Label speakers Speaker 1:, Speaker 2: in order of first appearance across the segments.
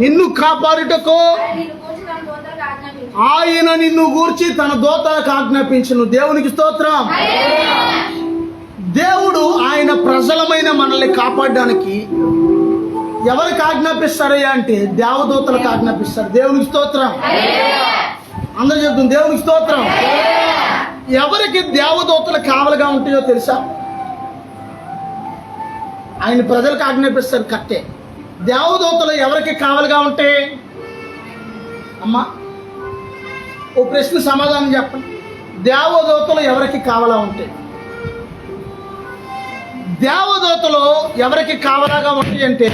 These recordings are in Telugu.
Speaker 1: నిన్ను కాపాడుటకు ఆయన నిన్ను గూర్చి తన దూతలకు ఆజ్ఞాపించును. దేవునికి స్తోత్రం. దేవుడు ఆయన ప్రజలమైన మనల్ని కాపాడడానికి ఎవరికి ఆజ్ఞాపిస్తారయ్యా అంటే దేవదూతలకు ఆజ్ఞాపిస్తారు. దేవునికి స్తోత్రం. అందరూ చెప్తుంది దేవునికి స్తోత్రం. ఎవరికి దేవదూతలు కావలిగా ఉంటాయో తెలుసా? ఆయన ప్రజలకు ఆజ్ఞాపిస్తారు కట్టే. దేవదూతలు ఎవరికి కావలిగా ఉంటాయి అమ్మా? ఓ ప్రశ్న సమాధానం చెప్పండి. దేవదూతలు ఎవరికి కావలా ఉంటాయి? దేవదూతలు ఎవరికి కావలాగా ఉంటాయి అంటే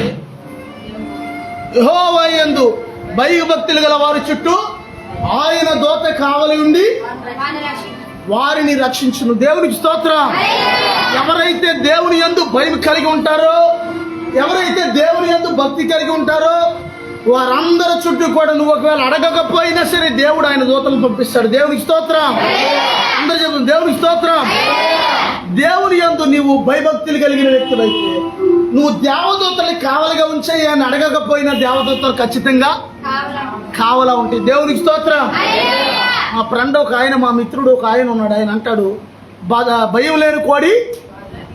Speaker 1: యెహోవా యందు భయభక్తులు గల వారి చుట్టూ ఆయన దూత కావలి ఉండి వారిని రక్షించును. దేవునికి స్తోత్రం. ఎవరైతే దేవుని యందు భయం కలిగి ఉంటారో, ఎవరైతే దేవుని యందు భక్తి కలిగి ఉంటారో వారందరి చుట్టూ కూడా నువ్వు ఒకవేళ అడగకపోయినా సరే దేవుడు ఆయన దూతలను పంపిస్తాడు. దేవునికి స్తోత్రం. అందరూ చెప్తుంది దేవునికి స్తోత్రం. దేవుని యందు నీవు భయభక్తులు కలిగిన వ్యక్తులైతే నువ్వు దేవదూతల్ని కావలిగా ఉంచాయి అని అడగకపోయినా దేవదూతలు ఖచ్చితంగా కావలా ఉంటాయి. దేవునికి స్తోత్రం. మా ఫ్రెండ్ ఒక ఆయన, మా మిత్రుడు ఒక ఆయన ఉన్నాడు. ఆయన అంటాడు, భయం లేని కోడి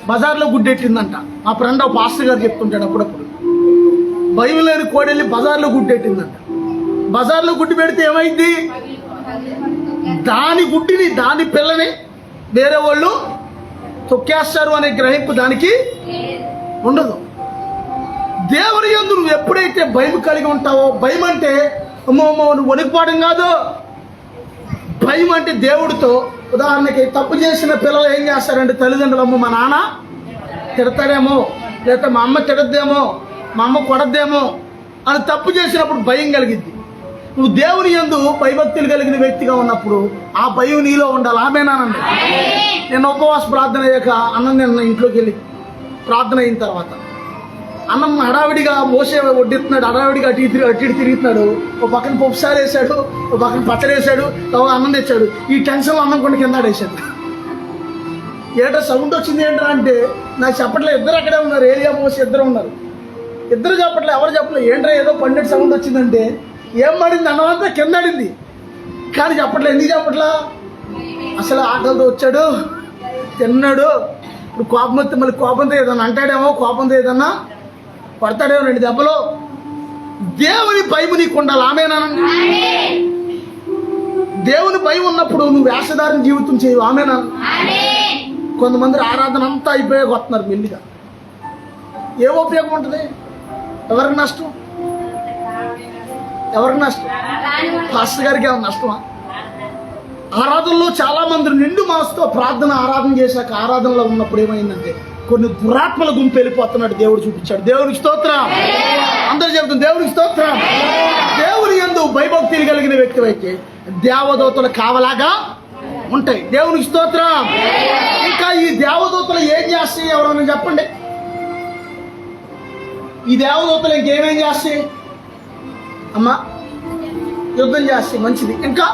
Speaker 1: బజార్లో గుడ్డెట్టిందంట. మా ఫ్రెండ్ ఒక పాస్టర్ గారు చెప్తుంటాడు అప్పుడప్పుడు. భయం లేని కోడి వెళ్ళి బజార్లో గుడ్డెట్టిందంట. బజార్లో గుడ్డి పెడితే ఏమైంది? దాని గుడ్డిని, దాని పిల్లని వేరే వాళ్ళు తొక్కేస్తారు అనే గ్రహింపు దానికి ఉండదు. దేవుని యందు నువ్వు ఎప్పుడైతే భయం కలిగి ఉంటావో, భయం అంటే అమ్మో నువ్వు వణికిపోవడం కాదు. భయం అంటే దేవుడితో, ఉదాహరణకి తప్పు చేసిన పిల్లలు ఏం చేస్తారంటే తల్లిదండ్రులు, అమ్మో మా నాన్న తిడతాడేమో, లేకపోతే మా అమ్మ తిడద్దేమో, మా అమ్మ కొడద్దేమో అని తప్పు చేసినప్పుడు భయం కలిగింది. నువ్వు దేవుని యందు భయభక్తులు కలిగిన వ్యక్తిగా ఉన్నప్పుడు ఆ భయం నీలో ఉండాలి. ఆమేనానండి. నేను ఉపవాస ప్రార్థన అయ్యాక అన్నం నిన్న ఇంట్లోకి వెళ్ళి ప్రార్థన అయిన తర్వాత అన్నం హడావిడిగా మోసే వడ్డిస్తున్నాడు. హడావిడిగా అటు ఇటు తిరుగుతున్నాడు. ఒక పక్కన పప్పుసారు వేసాడు, ఒక పక్కన పచ్చడి వేసాడు, అన్నం తెచ్చాడు. ఈ టెన్షన్లో అన్నం కొన్ని కింద ఆడేసాడు. ఏటో సౌండ్ వచ్చింది ఏంటో అంటే నాకు చెప్పట్లే. ఇద్దరు అక్కడే ఉన్నారు, ఏరియా మోసి ఇద్దరు ఉన్నారు. ఇద్దరు చెప్పట్లే, ఎవరు చెప్పలేదు. ఏంట్రా ఏదో పండిట్ సౌండ్ వచ్చిందంటే ఏం పడింది? అన్నం అంతా కింద ఆడింది. కానీ చెప్పట్లే. ఎందుకు చెప్పట్లా? అసలు ఆకలితో వచ్చాడు, తిన్నాడు. ఇప్పుడు కోపం వస్తే మళ్ళీ కోపంతో ఏదన్నా అంటాడేమో, కోపంతో ఏదన్నా పడతాడేమో 2 దెబ్బలు. దేవుని భయం నీకు ఉండాలి. ఆమేనానండి. దేవుని భయం ఉన్నప్పుడు నువ్వు వేషధారణ జీవితం చేయవు. ఆమేనా? కొంతమంది ఆరాధన అంతా అయిపోయాక వస్తున్నారు మెల్లిగా. ఏం ఉపయోగం ఉంటుంది? ఎవరికి నష్టం? ఎవరికి నష్టం? పాస్టర్ గారికి ఏమైనా నష్టమా? ఆరాధనలో చాలా మంది నిండు మనసుతో ఆరాధన చేశాక ఆరాధనలో ఉన్నప్పుడు ఏమైందంటే కొన్ని దురాత్మల గుంపు వెళ్ళిపోతున్నాడు. దేవుడు చూపించాడు. దేవునికి స్తోత్రం. అందరూ చెబుతుంది దేవునికి స్తోత్రం. దేవుని యందు భయభక్తులు కలిగిన వ్యక్తి అయితే దేవదూతలు కావలాగా ఉంటాయి. దేవునికి స్తోత్రం. ఇంకా ఈ దేవదూతలు ఏం చేస్తాయి? ఎవరైనా చెప్పండి. ఈ దేవదూతలు ఇంకేమేం చేస్తాయి అమ్మా? యుద్ధం చేస్తాయి. మంచిది. ఇంకా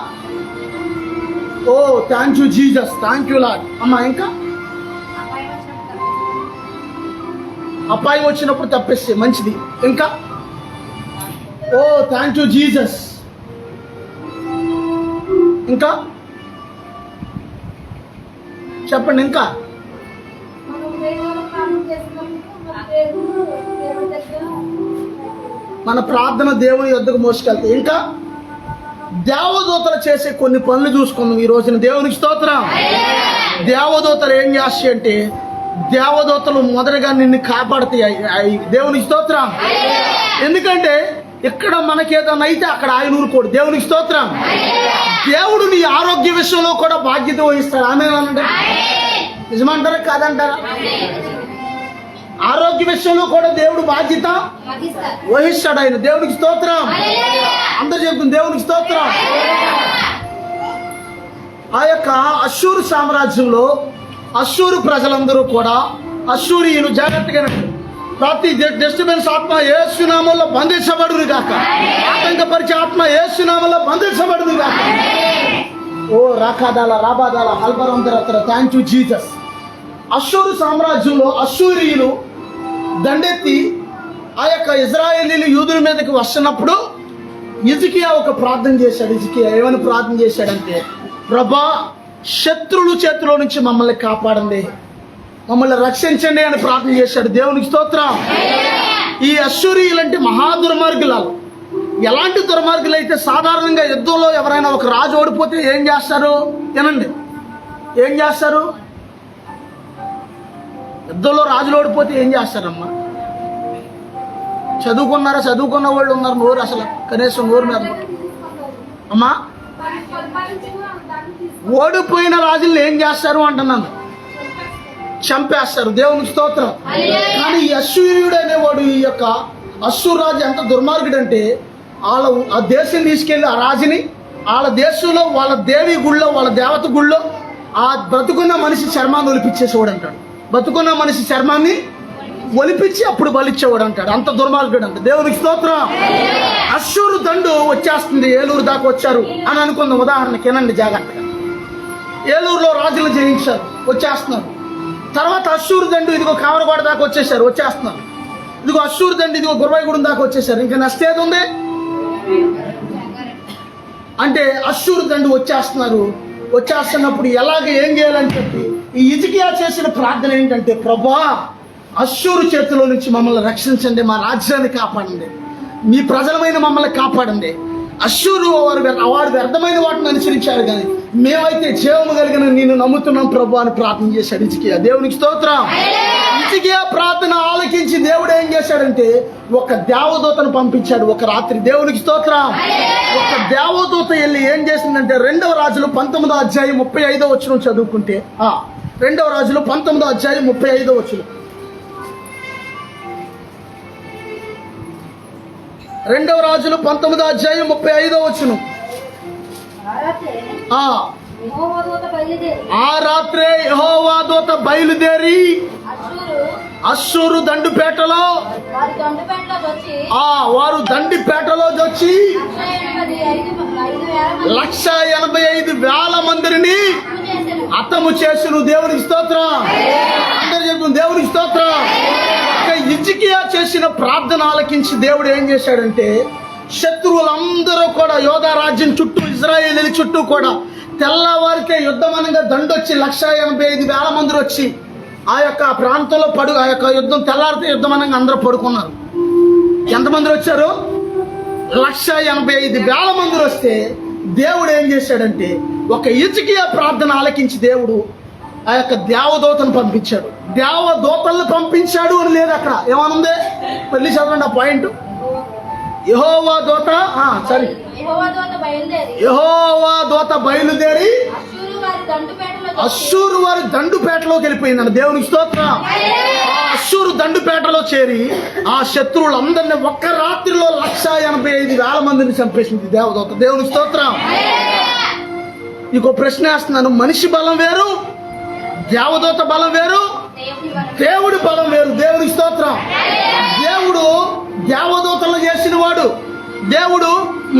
Speaker 1: ఓ thank you Jesus, thank you lord. అమ్మా ఇంకా అపాయం వచ్చినప్పుడు తప్పేస్తే మంచిది. ఇంకా ఓ థ్యాంక్ యూ జీసస్. ఇంకా చెప్పండి. ఇంకా మన ప్రార్థన దేవుని యొద్దకు మోసుకెళ్తాయి. ఇంకా దేవదూతలు చేసే కొన్ని పనులు చూసుకుందాం ఈ రోజున. దేవునికి స్తోత్రం. దేవదూతలు ఏం చేస్తాయి అంటే దేవదూతలు మొదటగా నిన్ను కాపాడుతాయి. దేవునికి స్తోత్రం. ఎందుకంటే ఇక్కడ మనకేదైనా అయితే అక్కడ ఆయన ఊరుకోడు. దేవునికి స్తోత్రం. దేవుడు నీ ఆరోగ్య విషయంలో కూడా బాధ్యత వహిస్తాడు. ఆమేనండి. నిజమంటారా కాదంటారా? ఆరోగ్య విషయంలో కూడా దేవుడు బాధ్యత వహిస్తాడు ఆయన. దేవునికి స్తోత్రం. అందరూ చెప్తుంది దేవునికి స్తోత్రం. ఆ యొక్క అశ్షూరు సామ్రాజ్యంలో అశ్షూరు ప్రజలందరూ కూడా అశ్షూరీయులు జాగ్రత్తగా ప్రతి డిస్టర్బెన్స్ ఆత్మ యేసు నామములో బంధించబడును గాక. ఆటంకపరిచే ఆత్మ యేసు నామములో బంధించబడును గాక. ఓ రాకాదాల రాబాదాల హల్బరంతర థ్యాంక్ యూ జీసస్. అశ్షూరు సామ్రాజ్యంలో అశ్షూరీయులు దండెత్తి ఆ యొక్క ఇజ్రాయేలీలు యూదుల మీదకి వస్తున్నప్పుడు హిజ్కియా ఒక ప్రార్థన చేశాడు. హిజ్కియా ఏమని ప్రార్థన చేశాడంటే, ప్రభా శత్రువుల చేతిలో నుంచి మమ్మల్ని కాపాడండి, మమ్మల్ని రక్షించండి అని ప్రార్థన చేశాడు. దేవునికి స్తోత్రం. ఈ అశ్షూరీయులంటే మహాదుర్మార్గులాలు. ఎలాంటి దుర్మార్గులు అయితే సాధారణంగా యుద్ధంలో ఎవరైనా ఒక రాజు ఓడిపోతే ఏం చేస్తారు? తినండి, ఏం చేస్తారు? యుద్ధంలో రాజులు ఓడిపోతే ఏం చేస్తారమ్మా? చదువుకున్న వాళ్ళు ఉన్నారు, నోరు అసలు కనీసం నోరు మీద అమ్మా. ఓడిపోయిన రాజుల్ని ఏం చేస్తారు అంటున్నాను? చంపేస్తారు. దేవునికి స్తోత్రం. కానీ ఈ అశ్షూర్యుడు అనేవాడు, ఈ యొక్క అశ్షూరు రాజు ఎంత దుర్మార్గుడు అంటే, ఆ దేశం తీసుకెళ్లి ఆ రాజుని వాళ్ళ దేశంలో వాళ్ళ దేవి గుళ్ళో వాళ్ళ దేవత గుళ్ళో ఆ బ్రతుకున్న మనిషి చర్మాన్ని ఒలిపించేసేవాడు అంటాడు. బతుకున్న మనిషి చర్మాన్ని ఒలిపించి అప్పుడు బలిచ్చేవాడు అంటాడు. అంత దుర్మార్గుడు అంట. దేవునికి స్తోత్రం. అశ్షూరు దండు వచ్చేస్తుంది, ఏలూరు దాకా వచ్చారు అని అనుకుందాం. ఉదాహరణకి వినండి జాగ్రత్తగా. ఏలూరులో రాజులు జయించారు, వచ్చేస్తున్నారు. తర్వాత అశ్షూరు దండు ఇదిగో కావరగోడ దాకా వచ్చేసారు, వచ్చేస్తున్నారు. ఇదిగో అశ్షూరు దండు ఇదిగో గుర్రాయిగూడెం దాకా వచ్చేసారు. ఇంకా నష్టేది ఉంది అంటే అశ్షూరు దండు వచ్చేస్తున్నారు. వచ్చేస్తున్నప్పుడు ఎలాగ ఏం చేయాలని చెప్పి ఈ హిజ్కియా చేసిన ప్రార్థన ఏంటంటే, ప్రభా అశ్షూరు చేతిలో నుంచి మమ్మల్ని రక్షించండి, మా రాజ్యాన్ని కాపాడండి, మీ ప్రజలమైన మమ్మల్ని కాపాడండి. అశ్షూరు వాడు వ్యర్థమైన వాటిని అనుసరించారు, కానీ మేమైతే జీవము కలిగిన నిన్ను నమ్ముతున్నాం ప్రభు అని ప్రార్థన చేశాడు హిజ్కియా. దేవునికి స్తోత్రం. హిజ్కియా ప్రార్థన ఆలకించి దేవుడు ఏం చేశాడంటే ఒక దేవదూతను పంపించాడు ఒక రాత్రి. దేవునికి స్తోత్రం. ఒక దేవదూత వెళ్ళి ఏం చేసిందంటే 2వ రాజులు 19వ అధ్యాయం 35వ వచనం చదువుకుంటే, 2వ రాజులు 19వ అధ్యాయం 35వ వచనం, 2వ రాజులు 19వ అధ్యాయం 35వ వచనం. ఆ రాత్రే యెహోవా దూత బయలుదేరి అశ్షూరు దండుపేటలో వారు దండిపేటలో వచ్చి 185,000 మందిని హతము చేసును. దేవునికి స్తోత్రం. అందరూ చెప్తుంది దేవునికి స్తోత్రం. హిజ్కియా చేసిన ప్రార్థన ఆలకించి దేవుడు ఏం చేశాడంటే శత్రువులందరూ కూడా యోధా రాజ్యం చుట్టూ ఇజ్రాయేలీల చుట్టూ కూడా తెల్లవారితే యుద్ధమనగా దండొచ్చి 185,000 మంది వచ్చి ఆ యొక్క ప్రాంతంలో ఆ యొక్క యుద్ధం తెల్లారితే యుద్ధం అనగా అందరూ పడుకున్నారు. ఎంతమంది వచ్చారు? 185,000 మంది వస్తే దేవుడు ఏం చేశాడంటే ఒక హిజ్కియా ప్రార్థన ఆలకించి దేవుడు ఆ యొక్క దేవదూతను పంపించాడు. దేవదూతలను పంపించాడు అని లేదు అక్కడ. ఏమనుంది? మళ్ళీ చదవండి ఆ పాయింట్. యెహోవా దూత సరే యెహోవా దూత బయలుదేరి అశ్షూరు వారి దండుపేటలోకి వెళ్ళిపోయిందండి. దేవునికి స్తోత్రం. ఆ అశ్షూరు దండుపేటలో చేరి ఆ శత్రువులందరినీ ఒక్క రాత్రిలో 185,000 మందిని చంపేసింది దేవదూత. దేవునికి స్తోత్రం. నీకు ప్రశ్న వేస్తున్నాను, మనిషి బలం వేరు, దేవదూత బలం వేరు, దేవుడి బలం వేరు. దేవునికి స్తోత్రం. దేవుడు దేవదూతలను చేసిన వాడు, దేవుడు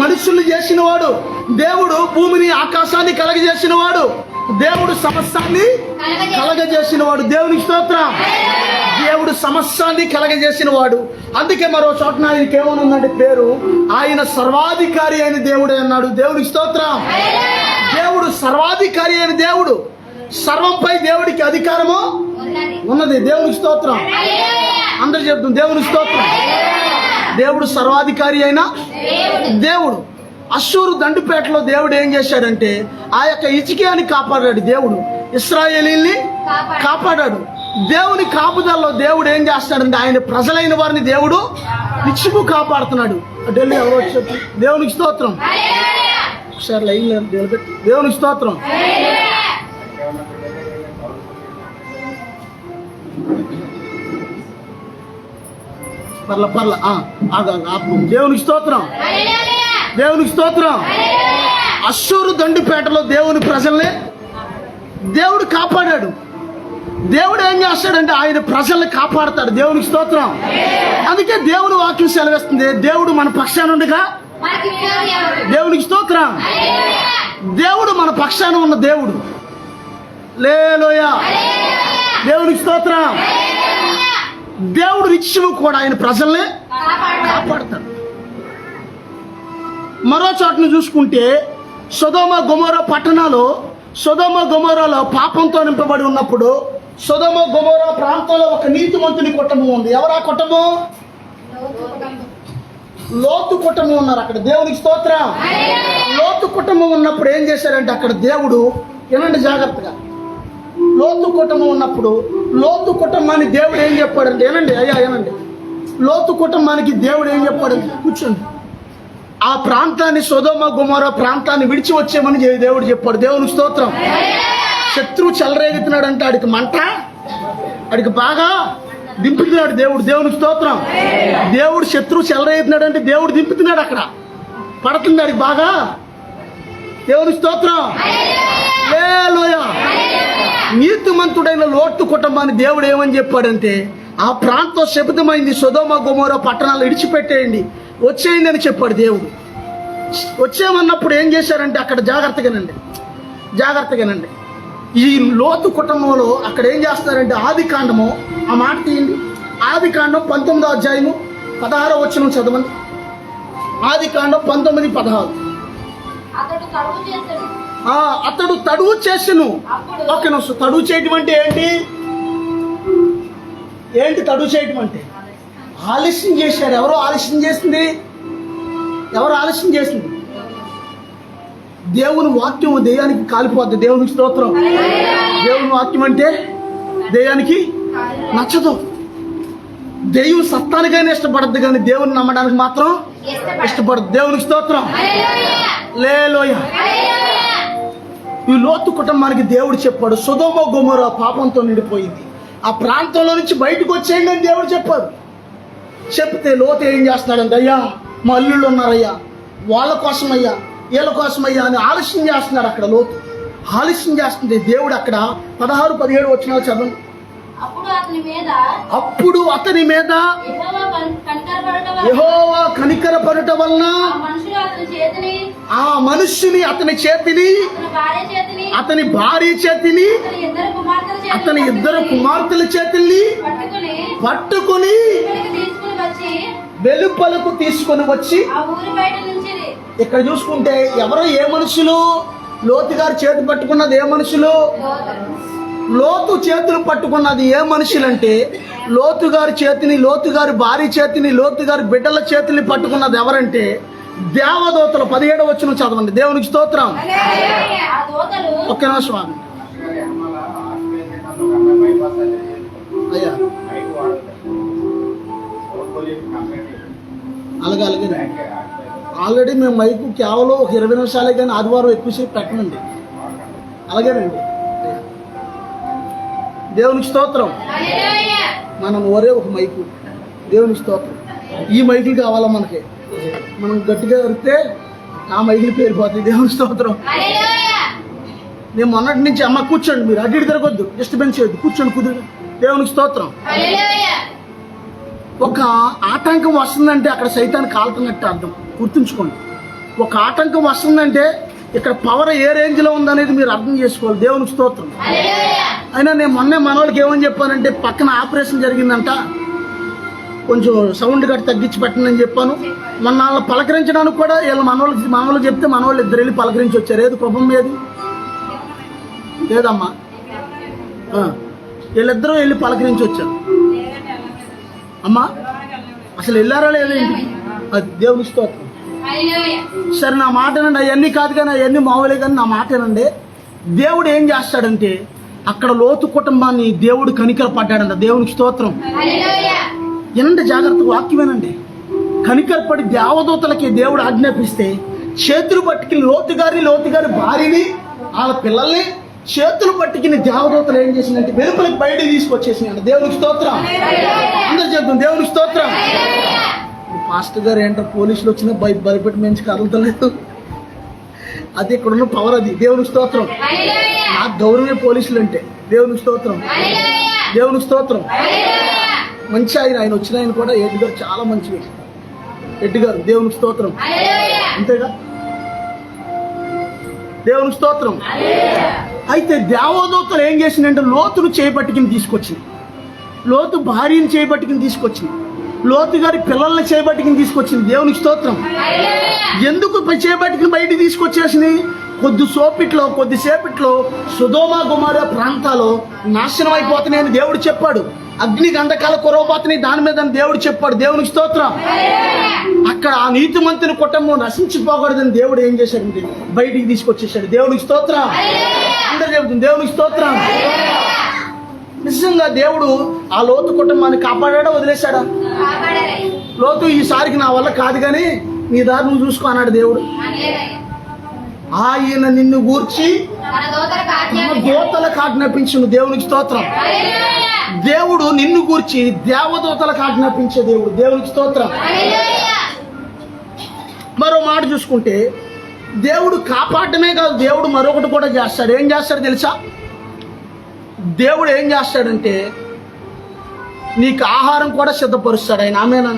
Speaker 1: మనుషుల్ని చేసిన వాడు, దేవుడు భూమిని ఆకాశాన్ని కలగజేసిన వాడు, దేవుడు సమస్తాన్ని కలగజేసిన వాడు. దేవునికి స్తోత్రం. దేవుడు సమస్తాన్ని కలగజేసిన వాడు. అందుకే మరో చోటన ఆయనకి ఏమనుందంటే పేరు, ఆయన సర్వాధికారి అయిన దేవుడే అన్నాడు. దేవునికి స్తోత్రం. దేవుడు సర్వాధికారి అయిన దేవుడు. సర్వంపై దేవుడికి అధికారము ఉన్నది. దేవునికి స్తోత్రం. అందరు చెప్తుంది దేవునికి స్తోత్రం. దేవుడు సర్వాధికారి అయిన దేవుడు. అశ్షూరు దండుపేటలో దేవుడు ఏం చేశాడంటే ఆ యొక్క హిజ్కియాని కాపాడాడు. దేవుడు ఇశ్రాయేలీల్ని కాపాడాడు. దేవుని కాపుదల్లో దేవుడు ఏం చేస్తాడంటే ఆయన ప్రజలైన వారిని దేవుడు నిత్యము కాపాడుతున్నాడు. ఢిల్లీ ఎవరు వచ్చి దేవునికి స్తోత్రం. ఒకసారి లైన్ నిలబెట్టి దేవునికి స్తోత్రం. పర్ల దేవునికి స్తోత్రం. దేవునికి స్తోత్రం. అశ్షూరు దండుపేటలో దేవుని ప్రజల్ని దేవుడు కాపాడాడు. దేవుడు ఏం చేస్తాడంటే ఆయన ప్రజల్ని కాపాడతాడు. దేవునికి స్తోత్రం. అందుకే దేవుని వాక్యం సెలవిస్తుంది, దేవుడు మన పక్షాన ఉండగా. దేవునికి స్తోత్రం. దేవుడు మన పక్షాన ఉన్న దేవుడు. హల్లెలూయా. దేవునికి స్తోత్రం. దేవుడు నిత్యము కూడా ఆయన ప్రజల్ని కాపాడతాడు. మరో చోటను చూసుకుంటే సొదొమ గొమొర పట్టణాలు, సొదొమ గొమొరలో పాపంతో నింపబడి ఉన్నప్పుడు సొదొమ గొమొర ప్రాంతంలో ఒక నీతిమంతుని కుటుంబం ఉంది. ఎవరా కుటుంబం? లోతు కుటుంబం ఉన్నారు అక్కడ. దేవునికి స్తోత్రం. లోతు కుటుంబం ఉన్నప్పుడు ఏం చేశారంటే అక్కడ దేవుడు, వినండి జాగ్రత్తగా, లోతు కుటుంబం ఉన్నప్పుడు లోతు కుటుంబాన్ని దేవుడు ఏం చెప్పాడంటే, వినండి అయ్యా వినండి, లోతు కుటుంబానికి దేవుడు ఏం చెప్పాడంటే, కూర్చోండి, ఆ ప్రాంతాన్ని సొదొమ గొమొర ప్రాంతాన్ని విడిచి వచ్చేమని దేవుడు చెప్పాడు. దేవునికి స్తోత్రం. శత్రువు చెలరేగుతున్నాడంటే ఆడికి మంట, ఆడికి బాగా దింపుతున్నాడు దేవుడు. దేవునికి స్తోత్రం. దేవుడు శత్రువు చెలరేగుతున్నాడు అంటే దేవుడు దింపుతున్నాడు, అక్కడ పడుతుంది ఆడికి బాగా. దేవునికి స్తోత్రం. హల్లెలూయా. నీతిమంతుడైన లోతు కుటుంబాన్ని దేవుడు ఏమని చెప్పాడంటే, ఆ ప్రాంతం శపితమైంది, సొదొమ గొమొర పట్టణాలు విడిచిపెట్టేయండి, వచ్చేయండి అని చెప్పాడు దేవుడు. వచ్చేయమన్నప్పుడు ఏం చేశారంటే అక్కడ జాగ్రత్తగానండి, ఈ లోతు కుటుంబంలో అక్కడ ఏం చేస్తారంటే, ఆది కాండము, ఆ మాట తీయండి, ఆది కాండం 19వ అధ్యాయము 16వ వచనం చదవండి. ఆది కాండం 19:16. అతడు తడువు చేసెను. ఓకే, తడువు చేయటం అంటే ఏంటి తడువు చేయటం అంటే? ఆలస్యం చేశారు. ఎవరు ఆలస్యం చేసింది? దేవుని వాక్యం దెయ్యానికి కాలిపోద్ది. దేవునికి స్తోత్రం. దేవుని వాక్యం అంటే దెయ్యానికి నచ్చదు. దెయ్యం సత్తానికైనా ఇష్టపడద్దు, కానీ దేవుని నమ్మడానికి మాత్రం ఇష్టపడదు. దేవునికి స్తోత్రం. హల్లెలూయా. ఈ లోతు కుటుంబానికి దేవుడు చెప్పాడు, సొదొమ గొమొర పాపంతో నిండిపోయింది, ఆ ప్రాంతంలో నుంచి బయటకు వచ్చేయండి అని దేవుడు చెప్పాడు. చెప్తే లోతు ఏం చేస్తున్నాడంటే, అయ్యా మా అల్లుళ్ళు ఉన్నారయ్యా, వాళ్ళ కోసమయ్యా, వీళ్ళ కోసమయ్యా అని ఆలస్యం చేస్తున్నాడు. అక్కడ లోతు ఆలస్యం చేస్తుంటే దేవుడు అక్కడ 16-17 వచనాలు చదవండి. అప్పుడు అతని మీద యెహోవా కనికరపడుట వలన ఆ మనుష్యుని, అతని చేతిని, అతని భార్య చేతిని, అతని ఇద్దరు కుమార్తెల చేతుల్ని పట్టుకుని వెలుపలకు తీసుకొని వచ్చి, ఇక్కడ చూసుకుంటే ఎవరో ఏ మనుషులు? లోతు గారి చేతి పట్టుకున్నది ఏ మనుషులు? లోతు చేతులు పట్టుకున్నది ఏ మనుషులంటే, లోతు గారి చేతిని, లోతు గారి భార్య చేతిని, లోతు గారి బిడ్డల చేతిని పట్టుకున్నది ఎవరంటే దేవదూతలు. 17వ వచనం చదవండి. దేవునికి స్తోత్రం. ఒక్క నిమిషం ఆగండి అయ్యా. అలాగే ఆల్రెడీ మేము మైకు కేవలం ఒక 20 నిమిషాలే, కానీ ఆదివారం ఎక్కువసేపు పెట్టనండి. అలాగేనండి. దేవునికి స్తోత్రం. మనం ఒరే ఒక మైకు. దేవునికి స్తోత్రం. ఈ మైకులు కావాలా మనకి? మనం గట్టిగా దొరికితే ఆ మైకులు పేరిపోతాయి. దేవునికి స్తోత్రం. నేను మొన్నటి నుంచి, అమ్మ కూర్చోండి, మీరు అడ్డు తిరగొద్దు, డిస్టర్బెన్స్ చేయొద్దు, కూర్చోండి కుదురు. దేవునికి స్తోత్రం. ఒక ఆటంకం వస్తుందంటే అక్కడ సైతాన్ని కాలుతున్నట్టు అర్థం. గుర్తుంచుకోండి, ఒక ఆటంకం వస్తుందంటే ఇక్కడ పవర్ ఏ రేంజ్లో ఉందనేది మీరు అర్థం చేసుకోవాలి. దేవునికి స్తోత్రం. అయినా నేను మొన్నే మనోళ్ళకి ఏమని చెప్పానంటే, పక్కన ఆపరేషన్ జరిగిందంట, కొంచెం సౌండ్ గట్టి తగ్గించి పెట్టండి అని చెప్పాను. మొన్న వాళ్ళని పలకరించడానికి కూడా వీళ్ళు మనోళ్ళు చెప్తే మనోళ్ళు ఇద్దరు వెళ్ళి పలకరించి వచ్చారు. ఏది కుటుంబం ఏది? లేదమ్మా, వీళ్ళిద్దరూ వెళ్ళి పలకరించి వచ్చారు. అమ్మా అసలు వెళ్ళారా లేదేంటి? అది దేవుని స్తోత్రం. సరే నా మాట ఏనండి, అవన్నీ కాదు కానీ అవన్నీ మామూలే, కానీ నా మాట ఏనండి. దేవుడు ఏం చేస్తాడంటే అక్కడ లోతు కుటుంబాన్ని దేవుడు కనికర పడ్డాడంట. దేవునికి స్తోత్రం. ఏనండి జాగ్రత్త వాక్యమేనండి. కనికరపడి దేవదూతలకి దేవుడు ఆజ్ఞాపిస్తే చేతులు పట్టుకుని లోతు గారి భార్యని, వాళ్ళ పిల్లల్ని చేతులు పట్టుకుని దేవదూతలు ఏం చేసిందంటే వెలుపలికి బయటికి తీసుకొచ్చేసినాడు. దేవునికి స్తోత్రం. అందరు చెప్తాం దేవునికి స్తోత్రం. మాస్టర్ గారు ఏంటో పోలీసులు వచ్చినా భయపెట్టి మంచి కదలతలేదు. అది ఇక్కడున్న పవర్, అది దేవునికి స్తోత్రం. నాకు గౌరవమే పోలీసులు అంటే. దేవునికి స్తోత్రం. దేవునికి స్తోత్రం. మంచి ఆయన వచ్చిన ఆయన కూడా ఎడ్డి గారు చాలా మంచి వ్యక్తి. ఎడ్డి గారు దేవునికి స్తోత్రం. అంతేగా? దేవునికి స్తోత్రం. అయితే దేవదూతలు ఏం చేసిందంటే లోతును చేపట్టుకుని తీసుకొచ్చింది, లోతు భార్యను చేపట్టుకుని తీసుకొచ్చింది. లోతు గారి పిల్లల్ని చేయబట్టుకుని తీసుకొచ్చింది. దేవునికి స్తోత్రం. ఎందుకు చేయబట్టుకుని బయటికి తీసుకొచ్చేసింది? కొద్దిసేపట్లో సొదొమ గొమొర్ర ప్రాంతాలు నాశనం అయిపోతున్నాయని దేవుడు చెప్పాడు. అగ్ని గంధకాల కురవబోతున్నాయి దాని మీద దేవుడు చెప్పాడు. దేవునికి స్తోత్రం. అక్కడ ఆ నీతిమంతుని కుటుంబం నశించిపోకూడదని దేవుడు ఏం చేశాడంటే బయటికి తీసుకొచ్చేసాడు. దేవునికి స్తోత్రం. అందరూ చెబుతుంది దేవునికి స్తోత్రం. నిజంగా దేవుడు ఆ లోతు కుటుంబాన్ని కాపాడా వదిలేశాడా? లోతు ఈసారికి నా వల్ల కాదు కానీ నీ దారి నువ్వు చూసుకో అన్నాడు దేవుడు. ఆయన నిన్ను గూర్చి దూతలకు ఆజ్ఞాపించును. దేవునికి స్తోత్రం. దేవుడు నిన్ను గూర్చి దేవదూతలకు ఆజ్ఞాపించే దేవుడు. దేవునికి స్తోత్రం. మరో మాట చూసుకుంటే దేవుడు కాపాడమే కాదు, దేవుడు మరొకటి కూడా చేస్తాడు. ఏం చేస్తాడు తెలుసా? దేవుడు ఏం చేస్తాడంటే నీకు ఆహారం కూడా సిద్ధపరుస్తాడు ఆయన. ఆమేనా?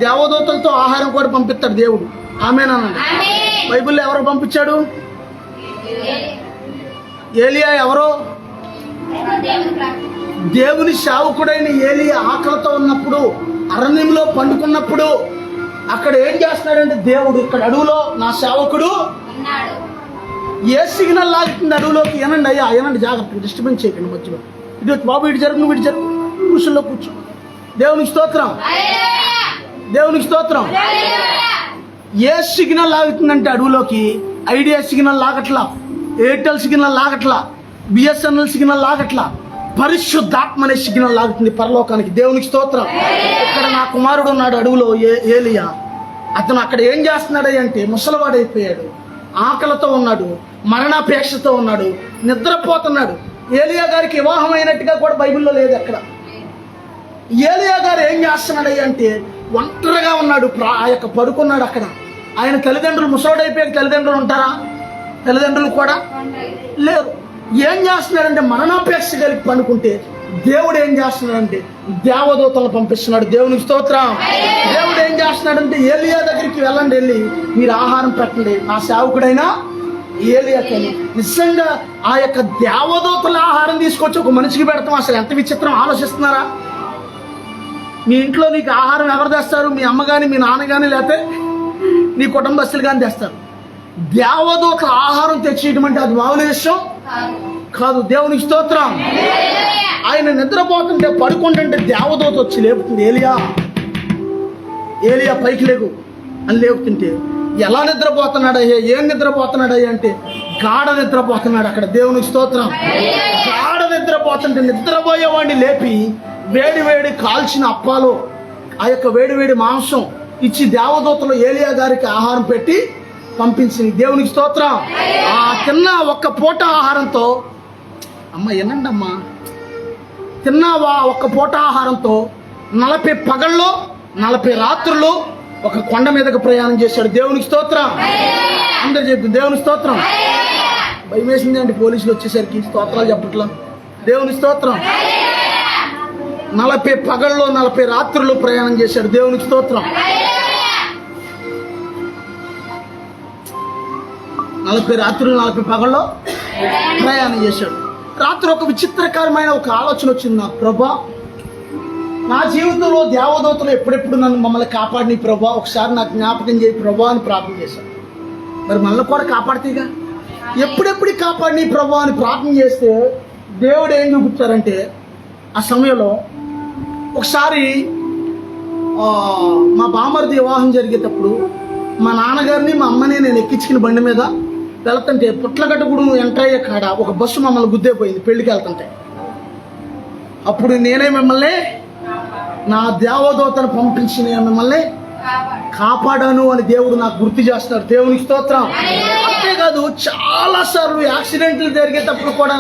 Speaker 1: దేవదూతలతో ఆహారం కూడా పంపిస్తాడు దేవుడు. ఆమేనా? బైబిల్లో ఎవరో పంపించాడు? ఏలియా ఎవరో? దేవుని సేవకుడైన ఏలియా ఆకలితో ఉన్నప్పుడు, అరణ్యంలో పండుకున్నప్పుడు అక్కడ ఏం చేస్తున్నాడంటే దేవుడు ఇక్కడ అడవులో నా సేవకుడు ఏ సిగ్నల్ లాగుతుంది అడవులోకి, ఏనండి అయ్యా ఏనండి, జాగ్రత్త, డిస్టర్బెన్స్ చేయకండి మధ్యలో. ఇది బాబు ఇటు జరుగు, నువ్వు ఇటు జరుగు, కూర్చుల్లో కూర్చో. దేవునికి స్తోత్రం. దేవునికి స్తోత్రం. ఏ సిగ్నల్ లాగుతుందంటే అడవులోకి ఐడియా సిగ్నల్ లాగట్లా, ఎయిర్టెల్ సిగ్నల్ లాగట్లా, బిఎస్ఎన్ఎల్ సిగ్నల్ లాగట్లా, పరిశుద్ధాత్మ అనే సిగ్నల్ లాగుతుంది పరలోకానికి. దేవునికి స్తోత్రం. ఇక్కడ నా కుమారుడు ఉన్నాడు అడవులో ఏలియా. అతను అక్కడ ఏం చేస్తున్నాడు అంటే ముసలివాడైపోయాడు, ఆకలితో ఉన్నాడు, మరణాపేక్షతో ఉన్నాడు, నిద్రపోతున్నాడు. ఏలియా గారికి వివాహం అయినట్టుగా కూడా బైబిల్లో లేదు అక్కడ. ఏలియా గారు ఏం చేస్తున్నాడు అంటే ఒంటరిగా ఉన్నాడు, ఆ యొక్క పడుకున్నాడు అక్కడ. ఆయన తల్లిదండ్రులు ముసలివాడైపోయాక తల్లిదండ్రులు ఉంటారా? తల్లిదండ్రులు కూడా లేరు. ఏం చేస్తున్నాడంటే మరణాపేక్ష కలిగి పండుకుంటే దేవుడు ఏం చేస్తున్నాడంటే దేవదూతలను పంపిస్తున్నాడు. దేవునికి స్తోత్రం. దేవుడు ఏం చేస్తున్నాడంటే ఏలియా దగ్గరికి వెళ్ళండి, వెళ్ళి మీరు ఆహారం పెట్టండి నా సేవకుడైనా ఏలియాకని. నిజంగా ఆ యొక్క దేవదూతల ఆహారం తీసుకొచ్చి ఒక మనిషికి పెడతాం, అసలు ఎంత విచిత్రం ఆలోచిస్తున్నారా? మీ ఇంట్లో నీకు ఆహారం ఎవరు తెస్తారు? మీ అమ్మ కానీ మీ నాన్న కానీ లేకపోతే నీ కుటుంబస్తులు కానీ తెస్తారు. దేవదూతల ఆహారం తెచ్చేయడం అంటే అది మామూలు విషయం కాదు. దేవునికి స్తోత్రం. ఆయన నిద్రపోతుంటే పడుకుంటుంటే దేవదూత వచ్చి లేపుతుంది, ఏలియా ఏలియా పైకి లేకు అని లేపుతుంటే ఎలా నిద్రపోతున్నాడయ్యా, ఏం నిద్రపోతున్నాడయ్యా అంటే గాఢ నిద్రపోతున్నాడు అక్కడ. దేవునికి స్తోత్రం. గాఢ నిద్రపోతుంటే నిద్రపోయేవాడిని లేపి వేడి వేడి కాల్చిన అప్పాలు, ఆ యొక్క వేడి వేడి మాంసం ఇచ్చి దేవదూతలు ఏలియా గారికి ఆహారం పెట్టి పంపించింది. దేవునికి స్తోత్రం. ఆ తిన్న ఒక్క పూట ఆహారంతో, అమ్మ ఏనండి అమ్మా, తిన్నావా ఒక్క పూట ఆహారంతో 40 పగళ్ళు 40 రాత్రులు ఒక కొండ మీదకి ప్రయాణం చేశాడు. దేవునికి స్తోత్రం. అందరు చెప్పి దేవునికి స్తోత్రం. భయం వేసింది అండి పోలీసులు వచ్చేసరికి, స్తోత్రాలు చెప్పట్లా. దేవునికి స్తోత్రం. 40 పగళ్ళు 40 రాత్రులు ప్రయాణం చేశాడు. దేవునికి స్తోత్రం. 40 రాత్రులు 40 పగళ్ళు ప్రయాణం చేశాడు. రాత్రి ఒక విచిత్రకరమైన ఒక ఆలోచన వచ్చింది నాకు. ప్రభా, నా జీవితంలో దేవదూతలు ఎప్పుడెప్పుడు మమ్మల్ని కాపాడిని ప్రభా, ఒకసారి నాకు జ్ఞాపకం చేయి ప్రభా అని ప్రార్థన చేశాను. మరి మనల్ని కూడా కాపాడితేగా, ఎప్పుడెప్పుడు కాపాడిని ప్రభా అని ప్రార్థన చేస్తే దేవుడు ఏం చూపించారంటే ఆ సమయంలో ఒకసారి మా బామర్ది వివాహం జరిగేటప్పుడు మా నాన్నగారిని మా అమ్మని నేను ఎక్కించుకుని బండి మీద వెళ్తుంటే పుట్లగడ్డగూడు ఎంటర్ అయ్యే కాడ ఒక బస్సు మమ్మల్ని గుద్దేపోయింది పెళ్లికి వెళ్తుంటే. అప్పుడు నేనే మిమ్మల్ని నా దేవదూతను పంపించి నేను మిమ్మల్ని కాపాడాను అని దేవుడు నాకు గుర్తు చేస్తున్నాడు. దేవునికి స్తోత్రం. అంతేకాదు చాలా సార్లు యాక్సిడెంట్లు జరిగేటప్పుడు కూడా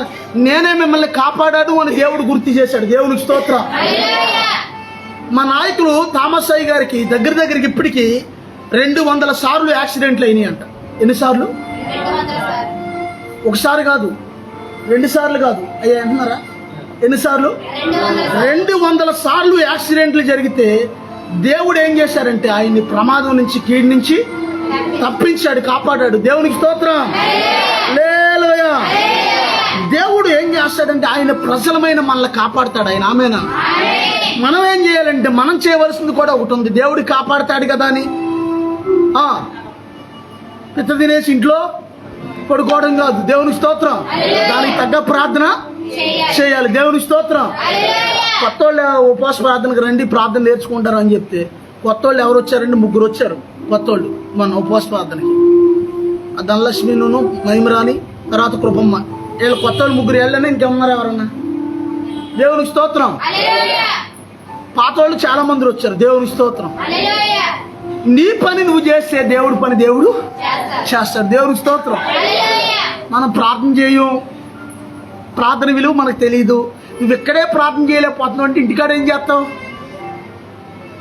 Speaker 1: నేనే మిమ్మల్ని కాపాడాను అని దేవుడు గుర్తు చేశాడు. దేవునికి స్తోత్రం. మా నాయకులు థామస్ అయ్య గారికి దగ్గరికి ఇప్పటికీ 200 సార్లు యాక్సిడెంట్లు అయినాయి అంట. ఎన్నిసార్లు? ఒకసారి కాదు, 2 సార్లు కాదు, అయ్యా అంటున్నారా? ఎన్నిసార్లు? 200 సార్లు యాక్సిడెంట్లు జరిగితే దేవుడు ఏం చేశారంటే ఆయన్ని ప్రమాదం నుంచి, కీడు నుంచి తప్పించాడు, కాపాడాడు. దేవునికి స్తోత్రం. హల్లెలూయా. దేవుడు ఏం చేస్తాడంటే ఆయన ప్రజలమైన మనల్ని కాపాడుతాడు ఆయన. ఆమేనా? మనం ఏం చేయాలంటే మనం చేయవలసింది కూడా ఒకటి ఉంది. దేవుడు కాపాడుతాడు కదా అని పిత్త తినేసి ఇంట్లో పడుకోవడం కాదు. దేవుని స్తోత్రం. దానికి తగ్గ ప్రార్థన చేయాలి. దేవుని స్తోత్రం. కొత్త వాళ్ళు ఉపవాస ప్రార్థనకు రండి, ప్రార్థన నేర్చుకుంటారు అని చెప్తే కొత్త వాళ్ళు ఎవరు వచ్చారండి? 3 వచ్చారు కొత్త వాళ్ళు మన ఉపవాస ప్రార్థనకి. ధనలక్ష్మిను, మహిమరాని, తర్వాత కృపమ్మ. వీళ్ళు కొత్త వాళ్ళు 3 ఏళ్ళని ఇంకేమన్నారు ఎవరన్నా? దేవుని స్తోత్రం. పాత వాళ్ళు చాలా మంది వచ్చారు. దేవుని స్తోత్రం. నీ పని నువ్వు చేస్తే దేవుడి పని దేవుడు చేస్తాడు. దేవుని స్తోత్రం. మనం ప్రార్థన చేయం, ప్రార్థన విలువ మనకు తెలియదు. నువ్వు ఇక్కడే ప్రార్థన చేయలేకపోతున్నావు అంటే ఇంటికాడ ఏం చేస్తావు?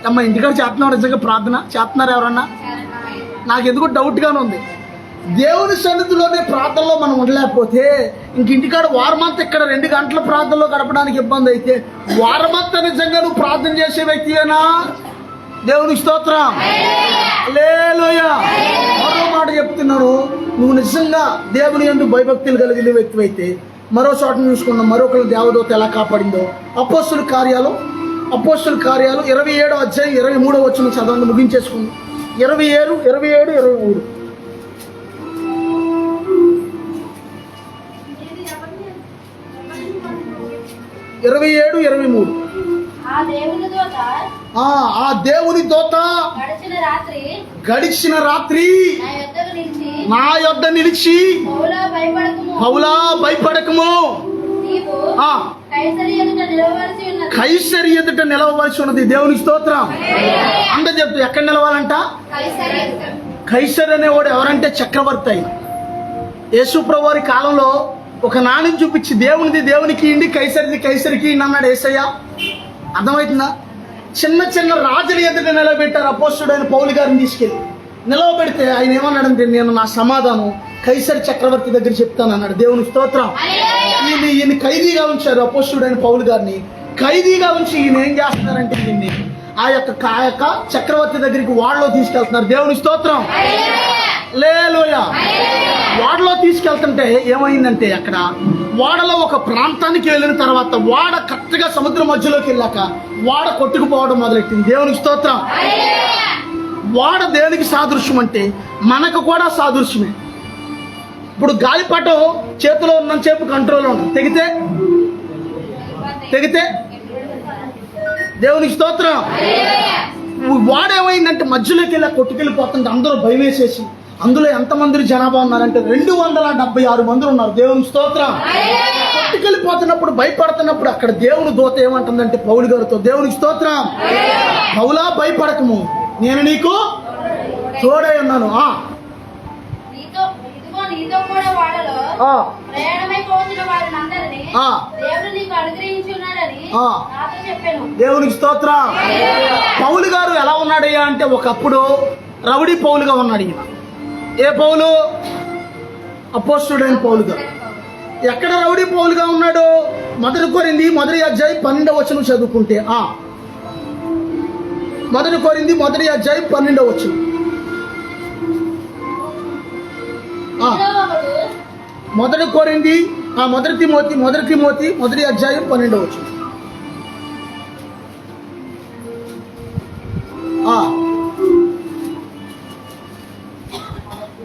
Speaker 1: అమ్మ ఇంటికాడ చేస్తున్నావు నిజంగా ప్రార్థన చేస్తున్నారు ఎవరన్నా? నాకు ఎందుకు డౌట్గానే ఉంది. దేవుని సన్నిధిలోనే ప్రార్థనలో మనం ఉండలేకపోతే ఇంక ఇంటికాడ వారమంతా ఇక్కడ 2 గంటల ప్రార్థనలో గడపడానికి ఇబ్బంది అయితే వారమంతా నిజంగా నువ్వు ప్రార్థన చేసే వ్యక్తివేనా? దేవుని స్తోత్రం. హల్లెలూయా. మరో మాట చెప్తున్నాను, నువ్వు నిజంగా దేవుని యందు భయభక్తులు కలిగిన వ్యక్తివైతే మరో చోట చూసుకున్నాం మరొకరు దేవదూత ఎలా కాపాడిందో. అపోస్తుల కార్యాలు 27వ అధ్యాయం 23వ వచనం చదవండి, ముగించేసుకుంది. 27, 23. ఆ దేవుని దూత గడిచిన రాత్రి నా యొద్ద నిలిచి పౌలా భయపడకము, కైసరి ఎదుట నిలవవలసి ఉన్నది. దేవుని స్తోత్రం. అంత చెప్తూ ఎక్కడ నిలవాలంట? కైసరి అనేవాడు ఎవరంటే చక్రవర్తి అయిన యేసుప్రభు వారి కాలంలో ఒక నాణ్యం చూపించి దేవునిది దేవునికి ఇండి, కైసరిది కైసరికి ఇండి అన్నాడు యేసయ్య. అర్థమవుతుందా? చిన్న చిన్న రాజుల ఎదుట నిలబెట్టారు అపోస్తుడైన పౌలు గారిని తీసుకెళ్ళి. నిలవబెడితే ఆయన ఏమన్నాడంటే నేను నా సమాధానం కైసరి చక్రవర్తి దగ్గర చెప్తాను అన్నాడు. దేవుని స్తోత్రం. ఈయన ఖైదీగా ఉంచారు. అపోస్తుడైన పౌలు గారిని ఖైదీగా ఉంచి ఈయన ఏం చేస్తున్నారంటే ఈయన్ని ఆ యొక్క చక్రవర్తి దగ్గరికి వాడలో తీసుకెళ్తున్నారు. దేవుని స్తోత్రం. హల్లెలూయా. వాడలో తీసుకెళ్తుంటే ఏమైందంటే అక్కడ వాడలో ఒక ప్రాంతానికి వెళ్ళిన తర్వాత వాడ కరెక్ట్గా సముద్రం మధ్యలోకి వెళ్ళాక వాడ కొట్టుకుపోవడం మొదలెట్టింది. దేవునికి స్తోత్రం. వాడ దేనికి సాదృశ్యం అంటే మనకు కూడా సాదృశ్యమే. ఇప్పుడు గాలిపటం చేతిలో ఉన్నంతసేపు కంట్రోల్లో ఉంటుంది, తెగితే దేవునికి స్తోత్రం. వాడేమైందంటే మధ్యలోకి వెళ్ళా కొట్టుకెళ్ళిపోతుంది. అందరూ భయం వేసేసి అందులో ఎంతమంది జనాభా ఉన్నారంటే 276 మంది ఉన్నారు. దేవుని స్తోత్రం. కొట్టుకెళ్ళిపోతున్నప్పుడు భయపడుతున్నప్పుడు అక్కడ దేవుని దూత ఏమంటుందంటే పౌలు గారితో, దేవునికి స్తోత్రం, పౌలా భయపడకము, నేను నీకు తోడై ఉన్నాను. దేవునికి స్తోత్రం. పౌలు గారు ఎలా ఉన్నాడయ్యా అంటే ఒకప్పుడు రౌడీ పౌలుగా ఉన్నాడు. ఈయన ఏ పౌలు? అపోస్తుడైన పౌలు గారు. ఎక్కడ రౌడీ పౌలుగా ఉన్నాడు? 1 కొరింథీ 1వ అధ్యాయం 12వ వచనం చదువుకుంటే 1 కొరింథీ 1వ అధ్యాయం 12వ వచనం. 1 కొరింథీ 1 తిమోతి 1వ అధ్యాయం 12వ వచనం.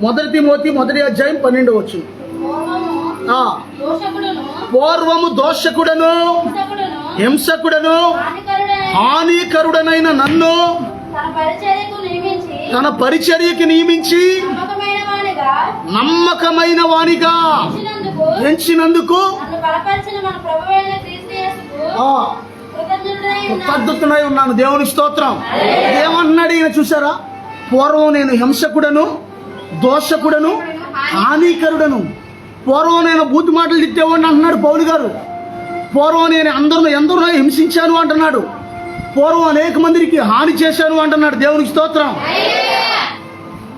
Speaker 1: 1 తిమోతి 1వ అధ్యాయం 12వ వచనం. పూర్వము దోషకుడను హింసకుడను హానికరుడనైన నన్ను తన పరిచర్యకు నియమించి నమ్మకమైన వానిగా ఎంచినందుకు కృతజ్ఞుడనై ఉన్నాను. దేవుని స్తోత్రం. ఏమన్నాడు ఈయన చూసారా? పూర్వం నేను హింసకుడను, దోషకుడను, హానికరుడను. పూర్వం నేను బూతు మాటలు తిట్టేవాడిని అంటున్నాడు పౌలు గారు. పూర్వం నేను ఎందరో హింసించాను అంటున్నాడు. పూర్వం అనేక మందికి హాని చేశాను అంటున్నాడు. దేవునికి స్తోత్రం.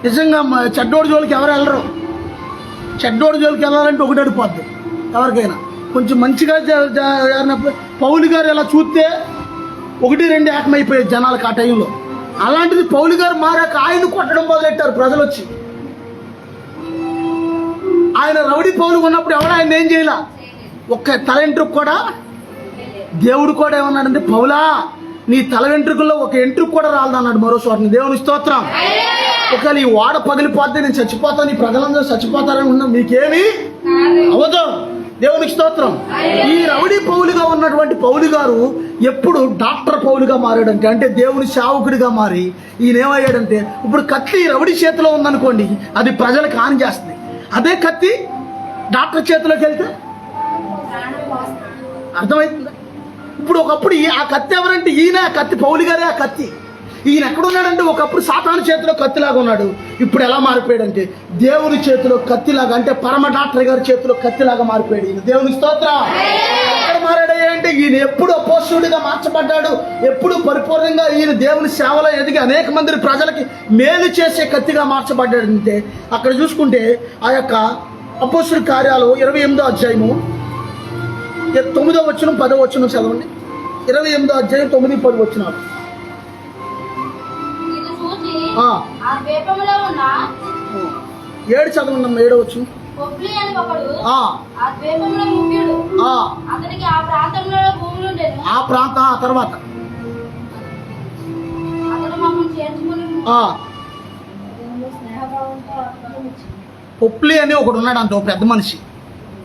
Speaker 1: నిజంగా చెడ్డోడి జోలికి ఎవరు వెళ్ళరు. చెడ్డోడి జోలికి వెళ్ళాలంటే ఒకటి అడిపోద్ది ఎవరికైనా. కొంచెం మంచిగా పౌలు గారు ఎలా చూస్తే 1-2 ఏకమైపోయేది జనాలకు ఆ టైంలో. అలాంటిది పౌలు గారు మారాక ఆయన కొట్టడం మొదలెట్టారు ప్రజలు వచ్చి. ఆయన రౌడీ పౌలు ఉన్నప్పుడు ఎవరు ఆయన ఏం చేయాల? ఒక్క తల వెంట్రుకు కూడా దేవుడు కూడా ఏమన్నాడంటే, పౌలా నీ తల వెంట్రుకల్లో ఒక ఎంట్రుకు కూడా రాలదన్నాడు మరో చోటని. దేవుని స్తోత్రం. ఒకవేళ ఈ వాడ పగిలిపోతే నేను చచ్చిపోతాను, ఈ ప్రజలందరూ చచ్చిపోతారని ఉన్నా మీకేమీ అవదు. దేవునికి స్తోత్రం. ఈ రౌడీ పౌలుగా ఉన్నటువంటి పౌలు గారు ఎప్పుడు డాక్టర్ పౌలుగా మారాడంటే, అంటే దేవుని సేవకుడిగా మారి ఈయన ఏమయ్యాడంటే, ఇప్పుడు కత్తి రౌడీ చేతిలో ఉందనుకోండి, అది ప్రజలకు హాని చేస్తుంది. అదే కత్తి డాక్టర్ చేతిలోకి వెళ్తే అర్థమవుతుంది. ఇప్పుడు ఒకప్పుడు ఆ కత్తి ఎవరంటే ఈయన, ఆ కత్తి పౌలు గారే ఆ కత్తి. ఈయన ఎక్కడున్నాడంటే ఒకప్పుడు సాతాను చేతిలో కత్తిలాగా ఉన్నాడు, ఇప్పుడు ఎలా మారిపోయాడంటే దేవుని చేతిలో కత్తిలాగా, అంటే పరమ డాక్టర్ గారి చేతిలో కత్తిలాగా మారిపోయాడు ఈయన. దేవుని స్తోత్రం. ఎక్కడ మారాడు అంటే ఈయన ఎప్పుడు అపోస్తులుడిగా మార్చబడ్డాడు, ఎప్పుడు పరిపూర్ణంగా ఈయన దేవుని సేవలో ఎదిగి అనేక మంది ప్రజలకి మేలు చేసే కత్తిగా మార్చబడ్డాడు. అంటే అక్కడ చూసుకుంటే ఆ యొక్క అపోస్తుల కార్యాలు 28వ అధ్యాయము 9వ వచనం 10వ వచనం చదవండి. 28వ అధ్యాయం 9, 10 వచనాలు. ఏడు చదవండి అమ్మ. 7వ వచనం. ఆ ప్రాంత తర్వాత పొప్లి అని ఒకడు ఉన్నాడు అంట, ఒక పెద్ద మనిషి.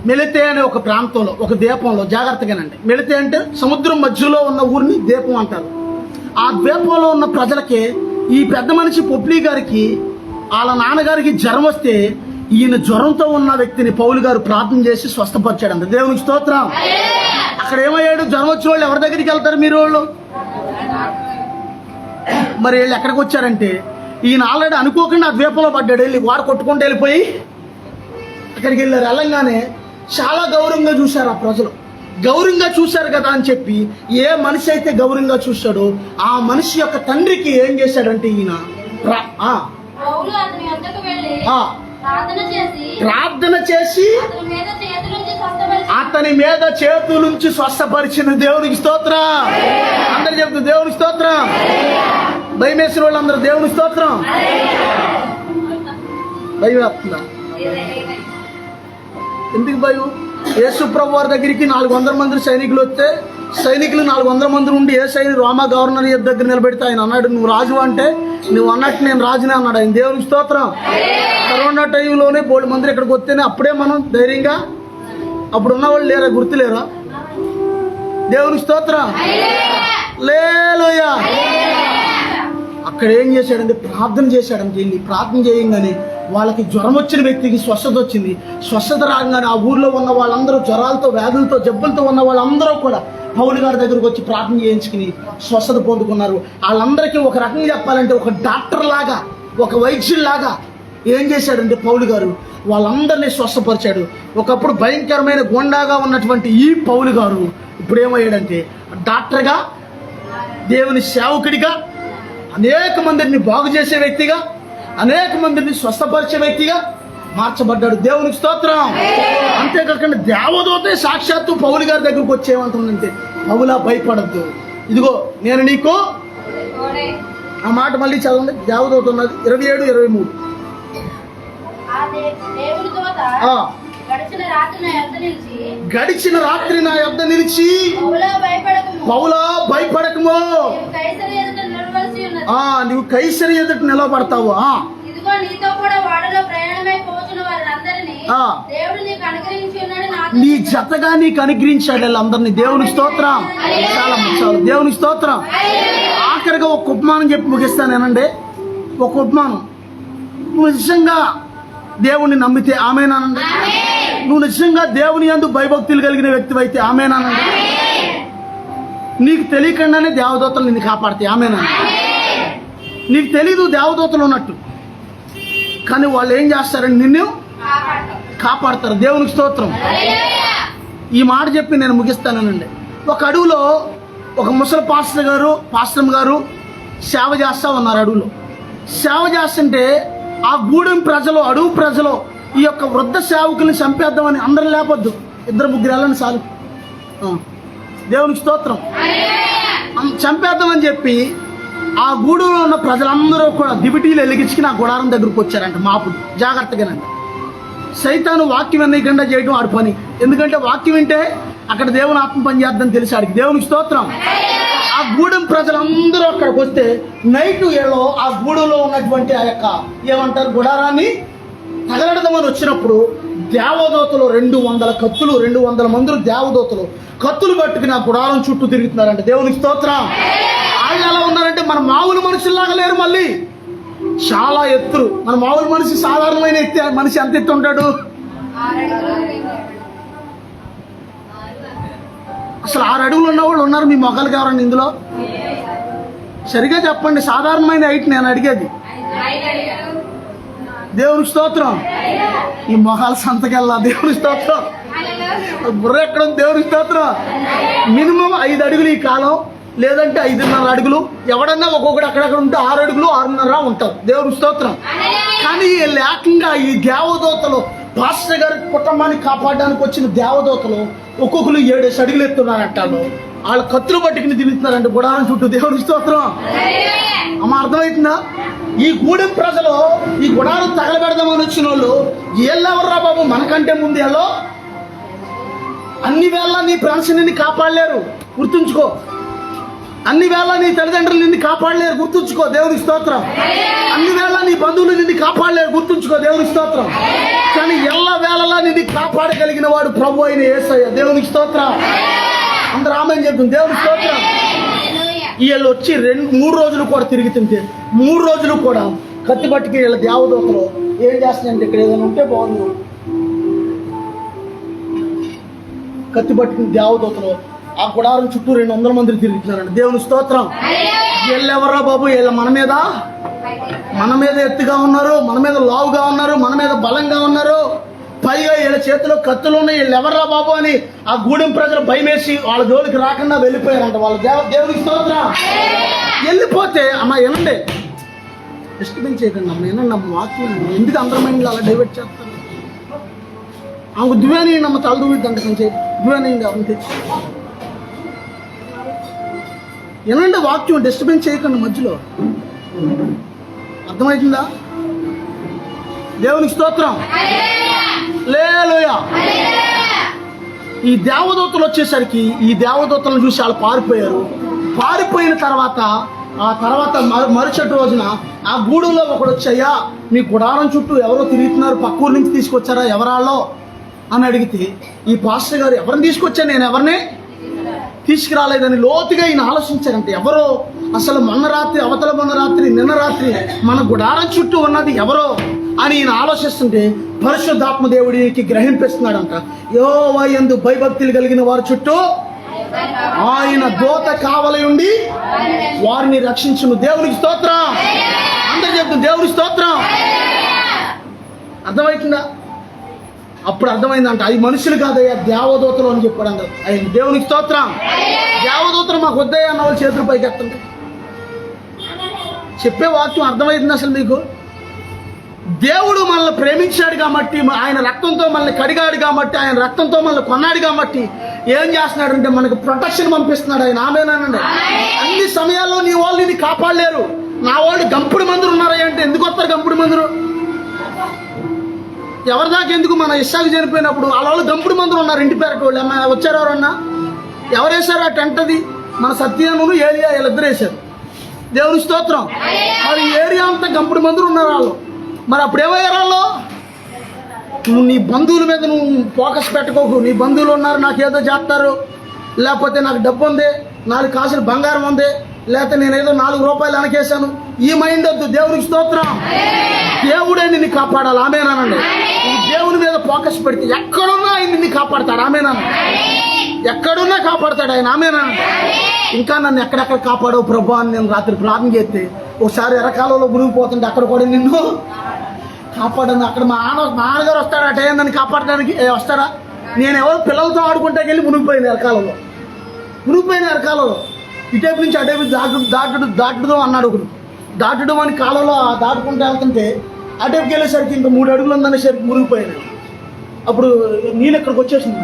Speaker 1: మెలితే అనే ఒక ప్రాంతంలో, ఒక ద్వీపంలో, జాగ్రత్తగానండి, మెలితే అంటే సముద్రం మధ్యలో ఉన్న ఊరిని ద్వీపం అంటారు. ఆ ద్వీపంలో ఉన్న ప్రజలకి ఈ పెద్ద మనిషి పొప్లి గారికి వాళ్ళ నాన్నగారికి జ్వరం వస్తే ఈయన జ్వరంతో ఉన్న వ్యక్తిని పౌలు గారు ప్రార్థన చేసి స్వస్థపరిచాడంట. దేవునికి స్తోత్రం. అక్కడ ఏమయ్యాడు? జ్వరం వచ్చిన వాళ్ళు ఎవరి దగ్గరికి వెళ్తారు మీరు? వాళ్ళు మరి వీళ్ళు ఎక్కడికి వచ్చారంటే, ఈయన ఆల్రెడీ అనుకోకుండా ఆ ద్వీపంలో పడ్డాడు. వెళ్ళి వారు కొట్టుకుంటూ వెళ్ళిపోయి అక్కడికి వెళ్ళారు. వెళ్ళంగానే చాలా గౌరవంగా చూశారు ఆ ప్రజలు. గౌరవంగా చూశారు కదా అని చెప్పి ఏ మనిషి అయితే గౌరవంగా చూశాడో ఆ మనిషి యొక్క తండ్రికి ఏం చేశాడంటే ఈయన ప్రార్థన చేసి అతని మీద చేతులుంచి స్వస్థపరిచిన. దేవునికి స్తోత్రం. అందరు చెప్తూ దేవునికి స్తోత్రం. భయమేసిన వాళ్ళందరూ దేవునికి స్తోత్రం. భయం వేస్తుందా? ఎందుకు భయం? యేసు ప్రభు వారి దగ్గరికి 400 మంది సైనికులు వస్తే, సైనికులు 400 మంది ఉండి ఏ సైనికులు రోమా గవర్నర్ దగ్గర నిలబెడితే ఆయన అన్నాడు, నువ్వు రాజు అంటే నువ్వు అన్నట్టు నేను రాజునే అన్నాడు ఆయన. దేవునికి స్తోత్రం. కరోనా టైంలోనే 3 మంది ఇక్కడికి వస్తేనే అప్పుడే మనం ధైర్యంగా, అప్పుడు ఉన్నవాళ్ళు లేరా? గుర్తులేరా? దేవునికి స్తోత్రం. లేలుయా. అక్కడ ఏం చేశాడంటే ప్రార్థన చేశాడంటే, వెళ్ళి ప్రార్థన చేయంగానే వాళ్ళకి జ్వరం వచ్చిన వ్యక్తికి స్వస్థత వచ్చింది. స్వస్థత రాగానే ఆ ఊర్లో ఉన్న వాళ్ళందరూ జ్వరాలతో, వ్యాధులతో, జబ్బులతో ఉన్న వాళ్ళందరూ కూడా పౌలు గారి దగ్గరకు వచ్చి ప్రార్థన చేయించుకుని స్వస్థత పొందుకున్నారు. వాళ్ళందరికీ ఒక రకంగా చెప్పాలంటే ఒక డాక్టర్ లాగా, ఒక వైద్యుల్లాగా ఏం చేశాడంటే పౌలు గారు వాళ్ళందరినీ స్వస్థపరిచాడు. ఒకప్పుడు భయంకరమైన గొండాగా ఉన్నటువంటి ఈ పౌలు గారు ఇప్పుడు ఏమయ్యాడంటే డాక్టర్గా, దేవుని సేవకుడిగా, అనేక మందిని బాగు చేసే వ్యక్తిగా, అనేక మందిని స్వస్థపరిచే వ్యక్తిగా మార్చబడ్డాడు. దేవునికి స్తోత్రం. అంతేకాకుండా దేవదూతే సాక్షాత్తు పౌలు గారి దగ్గరకు వచ్చేమంటుందంటే, పౌలా భయపడద్దు, ఇదిగో నేను నీకు, ఆ మాట మళ్ళీ చదవండి. దేవదూత ఉన్నది 27, 23. గడిచిన రాత్రి నా యొద్ద నిలిచి పౌలా భయపడకము, నువ్వు కైసరి ఎదుట నిలబడతావు. నీ జతగా నీకు అనుగ్రహించాడు వాళ్ళందరినీ. దేవుని స్తోత్రం. చాలా చాలు. దేవుని స్తోత్రం. ఆఖరిగా ఒక ఉపమానం చెప్పి ముగిస్తానేనండి. ఒక ఉపమానం. నువ్వు నిజంగా దేవుణ్ణి నమ్మితే ఆమేనానండి. నువ్వు నిజంగా దేవుని యందు భయభక్తులు కలిగిన వ్యక్తి అయితే ఆమేనానండి. నీకు తెలియకుండానే దేవదూతలు నిన్ను కాపాడతాయి. ఆమేనానండి. నీకు తెలీదు దేవదూతలు ఉన్నట్టు, కానీ వాళ్ళు ఏం చేస్తారని నిన్ను కాపాడతారు. దేవునికి స్తోత్రం. ఈ మాట చెప్పి నేను ముగిస్తానండి. ఒక అడవిలో ఒక ముసలి పాస్టర్ గారు సేవ చేస్తూ ఉన్నారు. అడవిలో సేవ చేస్తుంటే ఆ గూడెం ప్రజలు, అడవి ప్రజలు ఈ యొక్క వృద్ధ సేవకుల్ని చంపేద్దామని, అందరం లేపొద్దు, 2-3 వెళ్ళని చాలు, దేవునికి స్తోత్రం, చంపేద్దామని చెప్పి ఆ గూడెంలో ఉన్న ప్రజలందరూ కూడా దివిటీలు వెలిగించుకుని ఆ గుడారం దగ్గరకు వచ్చారంట. మాపుడు జాగ్రత్తగానండి. సైతాను వాక్యం వినకుండా చేయడం ఆడి పని. ఎందుకంటే వాక్యం వింటే అక్కడ దేవుని ఆత్మ పని చేద్దని తెలిసి ఆడికి. దేవునికి స్తోత్రం. ఆ గూడెం ప్రజలందరూ అక్కడికి వస్తే నైట్ ఏలో ఆ గూడెంలో ఉన్నటువంటి ఆ యొక్క ఏమంటారు గుడారాన్ని తగలడదామని వచ్చినప్పుడు దేవదూతలు 200 కత్తులు, 200 మంది దేవదూతలు కత్తులు పట్టుకుని ఆ గుడారం చుట్టూ తిరుగుతున్నారంట. దేవునికి స్తోత్రం. వాళ్ళు ఎలా ఉన్నారంటే మన మామూలు మనుషుల్లాగా లేరు, మళ్ళీ చాలా ఎత్తులు. మన మామూలు మనిషి సాధారణమైన ఎత్తి మనిషి ఎంత ఎత్తు ఉంటాడు? అసలు 6 అడుగులు ఉన్న వాళ్ళు ఉన్నారు మీ మొక్కలకి ఎవరండి ఇందులో? సరిగా చెప్పండి, సాధారణమైన హైట్ నేను అడిగేది. దేవునికి స్తోత్రం. ఈ మొహాలు సంతకెళ్ళా. దేవునికి స్తోత్రం. బుర్ర ఎక్కడ ఉంది? దేవునికి స్తోత్రం. మినిమం 5 అడుగులు ఈ కాలం, లేదంటే 5.5 అడుగులు. ఎవడన్నా ఒక్కొక్కటి అక్కడక్కడ ఉంటే 6 అడుగులు 6.5 ఉంటారు. దేవునికి స్తోత్రం. కానీ ఏకంగా ఈ దేవదూతలు పాస్టర్ గారి కుటుంబాన్ని కాపాడడానికి వచ్చిన దేవదూతలు ఒక్కొక్కరు 7 అడుగులు ఎత్తున్నారంటారు. వాళ్ళు కత్తులు పట్టుకుని తిరుగుతున్నారంటే గుడారం చుట్టూ. దేవునికి స్తోత్రం. అమ్మ అర్థమవుతుందా? ఈ గూడెం ప్రజలు ఈ గుడారం తగలబెడదామని వచ్చిన వాళ్ళు ఏళ్ళెవర్రా బాబు మనకంటే ముందు ఎల్లో. అన్ని వేళ నీ ఫ్రెండ్స్ నిన్ను కాపాడలేరు, గుర్తుంచుకో. అన్ని వేళ నీ తల్లిదండ్రులు నిన్ను కాపాడలేరు, గుర్తుంచుకో. దేవునికి స్తోత్రం. అన్ని వేళ నీ బంధువులు నిన్ను కాపాడలేరు, గుర్తుంచుకో. దేవునికి స్తోత్రం. కానీ ఎల్ల వేళలా నిన్ను కాపాడగలిగిన వాడు ప్రభు అయిన యేసయ్య. దేవునికి స్తోత్రం. అందరూ ఆమేన్ చెప్తుంది. దేవునికి స్తోత్రం. వీళ్ళు వచ్చి 3 రోజులు కూడా తిరిగి తింటే 3 రోజులు కూడా కత్తి పట్టుకి వీళ్ళ దేవదూతలు ఏం చేస్తున్నాయంటే ఇక్కడ ఏదైనా ఉంటే బాగుంది. కత్తి పట్టుకుని దేవదూతలు ఆ గుడారం చుట్టూ 200 మంది తిరుగుతున్నారండి. దేవుని స్తోత్రం. వీళ్ళెవరా బాబు? వీళ్ళ మన మీద ఎత్తుగా ఉన్నారు, మన మీద లావుగా ఉన్నారు, మన మీద బలంగా ఉన్నారు, పైగా వీళ్ళ చేతిలో కత్తులు ఉన్నాయి. వీళ్ళు ఎవర్రా బాబు అని ఆ గూడెం ప్రజలు భయమేసి వాళ్ళ జోలికి రాకుండా వెళ్ళిపోయారంట. వాళ్ళ దేవునికి స్తోత్రం. వెళ్ళిపోతే అమ్మ వినండి, డిస్టర్బెన్స్ చేయకండి అమ్మ, వినండి అమ్మ వాక్యం. ఎందుకు అందరమైన అలా డైవర్ట్ చేస్తాను? ఆమెకు దువ్వేని నమ్మ తల దువ్విద్ది అంట కొంచెం దువ్వేని అంతే. వినండి వాక్యం, డిస్టర్బెన్స్ చేయకండి మధ్యలో. అర్థమవుతుందా? దేవునికి స్తోత్రం. హల్లెలూయా. ఈ దేవదూతలు వచ్చేసరికి ఈ దేవదూతలను చూసి వాళ్ళు పారిపోయారు. పారిపోయిన తర్వాత మరుసటి రోజున ఆ గూడులో ఒకడు వచ్చయ్యా మీ గుడారం చుట్టూ ఎవరో తిరుగుతున్నారు, పక్క ఊరు నుంచి తీసుకొచ్చారా, ఎవరాళ్ళో అని అడిగితే ఈ పాస్టర్ గారు ఎవరిని తీసుకొచ్చాను, నేను ఎవరిని తీసుకురాలేదని లోతుగా ఈయన ఆలోచించారంటే ఎవరో అసలు మొన్న రాత్రి నిన్న రాత్రి మన గుడారం చుట్టూ ఉన్నది ఎవరో అని ఈయన ఆలోచిస్తుంటే పరిశుద్ధాత్మ దేవుడికి గ్రహింపిస్తున్నాడంట. యెహోవా యందు భయభక్తులు కలిగిన వారి చుట్టూ ఆయన దూత కావలి ఉండి వారిని రక్షించును. దేవునికి స్తోత్రం. అందరూ చెప్తుంది దేవునికి స్తోత్రం. అర్థమవుతుందా? అప్పుడు అర్థమైందంట అవి మనుషులు కాదయ్యా దేవదూతలు అని చెప్పాడు అందరు. ఆయన దేవునికి స్తోత్రం. దేవదూతలు మాకు వద్దయ్యా అన్న వాళ్ళు చేతులు పైకి ఎత్తండి. చెప్పే వాక్యం అర్థమవుతుంది అసలు మీకు? దేవుడు మనల్ని ప్రేమించాడు కాబట్టి, ఆయన రక్తంతో మనల్ని కడిగాడు కాబట్టి, ఆయన రక్తంతో మనల్ని కొన్నాడు కాబట్టి ఏం చేస్తున్నాడంటే మనకు ప్రొటెక్షన్ పంపిస్తున్నాడు ఆయన. ఆమేనండి. అన్ని సమయాల్లో నీ వాళ్ళు నిన్ను కాపాడలేరు. నా వాళ్ళు గంపుడు మందులు ఉన్నారా అంటే ఎందుకు వస్తారు గంపుడు మందులు? ఎవరి దాకా ఎందుకు? మన ఇస్సాకు చనిపోయినప్పుడు వాళ్ళ వాళ్ళు గంపుడు మందులు ఉన్నారు, ఇంటి పేరటి వాళ్ళు. అమ్మ వచ్చారు ఎవరన్నా? ఎవరు వేశారు ఆ టెంట్? అది మన సత్యాను ఏలియా వీళ్ళిద్దరు వేశారు. దేవుని స్తోత్రం. మరి ఏరియా అంతా గంపుడు మందులు ఉన్నారు వాళ్ళు. మరి అప్పుడు ఏమయ్యారు వాళ్ళు? నువ్వు నీ బంధువుల మీద నువ్వు ఫోకస్ పెట్టుకోకు. నీ బంధువులు ఉన్నారు, నాకు ఏదో చేస్తారు, లేకపోతే నాకు డబ్బు ఉంది, 4 కాసులు బంగారం ఉంది, లేకపోతే నేను ఏదో 4 రూపాయలు వెనకేసాను, ఈ మైండ్ వద్దు. దేవునికి స్తోత్రం. దేవుడే నిన్ను కాపాడాలి. ఆమేనండి. ఈ దేవుని మీద ఫోకస్ పెడితే ఎక్కడున్నా ఆయన నిన్ను కాపాడతాడు. ఆమేనండి. ఎక్కడున్నా కాపాడతాడు ఆయన. ఆమేనండి. ఇంకా నన్ను ఎక్కడెక్కడ కాపాడవు ప్రభు అని నేను రాత్రి ప్రార్థన చేస్తే ఒకసారి ఎర్రకాలంలో మునిగిపోతుంటే అక్కడ కూడా నిన్ను కాపాడను. అక్కడ మా నాన్నగారు వస్తాడు అటే నన్ను కాపాడడానికి. వస్తారా? నేను ఎవరు పిల్లలతో ఆడుకుంటే వెళ్ళి మునిగిపోయిన ఎరకాలలో ఇటేపు నుంచి అటేపు దాటుడు అన్నాడు ఒకడు. దాటడం అని కాలంలో దాటుకుంటూ వెళ్తుంటే అటేపుకి వెళ్ళేసరికి ఇంకా 3 అడుగులు ఉందనేసరికి మునిగిపోయాను. అప్పుడు నేను ఇక్కడికి వచ్చేసింది.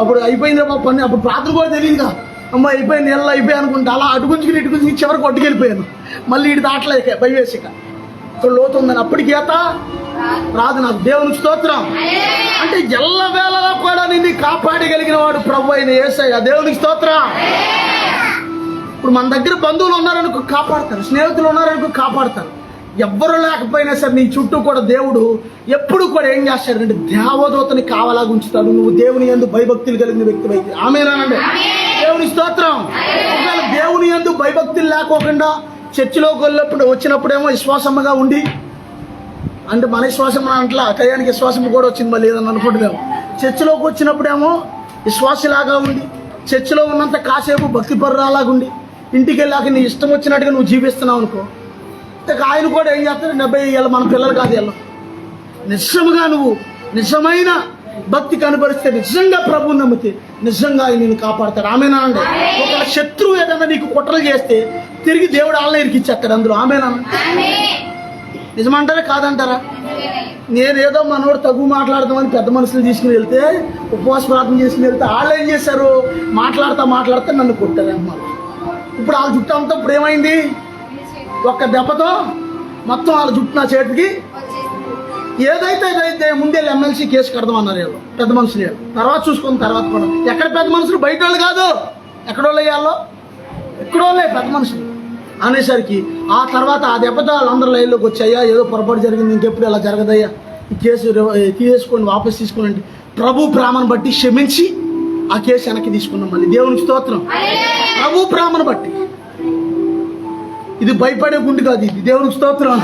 Speaker 1: అప్పుడు అయిపోయింది పని. అప్పుడు ప్రార్థన కూడా తెలియదుగా. అమ్మ అయిపోయింది, నెలలో అయిపోయి అనుకుంటా అలా అటు గుంజుకుని చివరికి కొట్టుకెళ్ళిపోయాను. మళ్ళీ ఇటు దాటలేక భయవేసిక ఇక్కడ లోతు ఉందని. అప్పటికి ఈత రాదు నాకు. దేవునికి స్తోత్రం. అంటే ఎల్లవేళలా కూడా నిన్ను కాపాడగలిగిన వాడు ప్రభు అయిన యేసయ్య. దేవునికి స్తోత్రం. ఇప్పుడు మన దగ్గర బంధువులు ఉన్నారనుకో కాపాడతారు, స్నేహితులు ఉన్నారనుకో కాపాడతారు. ఎవ్వరు లేకపోయినా సరే నీ చుట్టూ కూడా దేవుడు ఎప్పుడు కూడా ఏం చేస్తాడంటే దేవదూతని కావలాగా ఉంచుతాడు. నువ్వు దేవుని యందు భయభక్తులు కలిగిన వ్యక్తి అయితే. ఆమేనండి. దేవుని స్తోత్రం. ఒకవేళ దేవుని యందు భయభక్తులు లేకోకుండా చర్చిలోకి వచ్చినప్పుడేమో విశ్వాసముగా ఉండి, అంటే మన విశ్వాసం అంటలా టయానికి విశ్వాసం కూడా వచ్చింది మళ్ళీ ఏదన్నా అనుకుంటున్నాము. చర్చిలోకి వచ్చినప్పుడేమో విశ్వాసలాగా ఉండి, చర్చిలో ఉన్నంత కాసేపు భక్తి పరురాలాగా ఉండి, ఇంటికి వెళ్ళాక నీ ఇష్టం వచ్చినట్టుగా నువ్వు జీవిస్తున్నావు అనుకో, ఆయన కూడా ఏం చేస్తాడు, 70 ఏళ్ళు మన పిల్లలు కాదు వీళ్ళు. నిజంగా నువ్వు నిజమైన భక్తి కనబరిస్తే, నిజంగా ప్రభువుని నమ్మితే నిజంగా ఆయన నిన్ను కాపాడతాడు. ఆమేనండి. ఒక శత్రువు ఏదైనా నీకు కుట్రలు చేస్తే తిరిగి దేవుడు వాళ్ళని ఇరికిచ్చేస్తాడు అందులో. ఆమేనండి. నిజమంటారా కాదంటారా? నేనేదో మనోడు తగు మాట్లాడదామని పెద్ద మనుషులు తీసుకుని వెళ్తే, ఉపవాస ప్రార్థన చేసుకుని వెళ్తే వాళ్ళు ఏం చేశారు, మాట్లాడుతా నన్ను కొట్టారు అన్నమాట. ఇప్పుడు వాళ్ళ జుట్టు అంతా ఇప్పుడు ఏమైంది, ఒక్క దెబ్బతో మొత్తం వాళ్ళ జుట్టు నా చేతికి ఏదైతే ముందే ఎమ్మెల్సీ కేసు కడదామన్నారు వీళ్ళు పెద్ద మనుషులు. తర్వాత చూసుకున్న తర్వాత కూడా ఎక్కడ పెద్ద మనుషులు, బయట వాళ్ళు కాదు, ఎక్కడోళ్ళు అయ్యాలో ఎక్కడోళ్ళే పెద్ద మనుషులు అనేసరికి ఆ తర్వాత ఆ దెబ్బతో వాళ్ళందరూ లైన్లోకి వచ్చాయా, ఏదో పొరపాటు జరిగింది, ఇంకెప్పుడు ఇలా జరగదయ్యా, ఈ కేసు తీసేసుకోండి, వాపస్ తీసుకోండి. ప్రభు ప్రేమను బట్టి క్షమించి ఆ కేసు వెనక్కి తీసుకున్నాం. మళ్ళీ దేవునికి స్తోత్రం. ప్రభు ప్రేమను బట్టి. ఇది భయపడే గుండె కాదు, ఇది దేవునికి స్తోత్రం.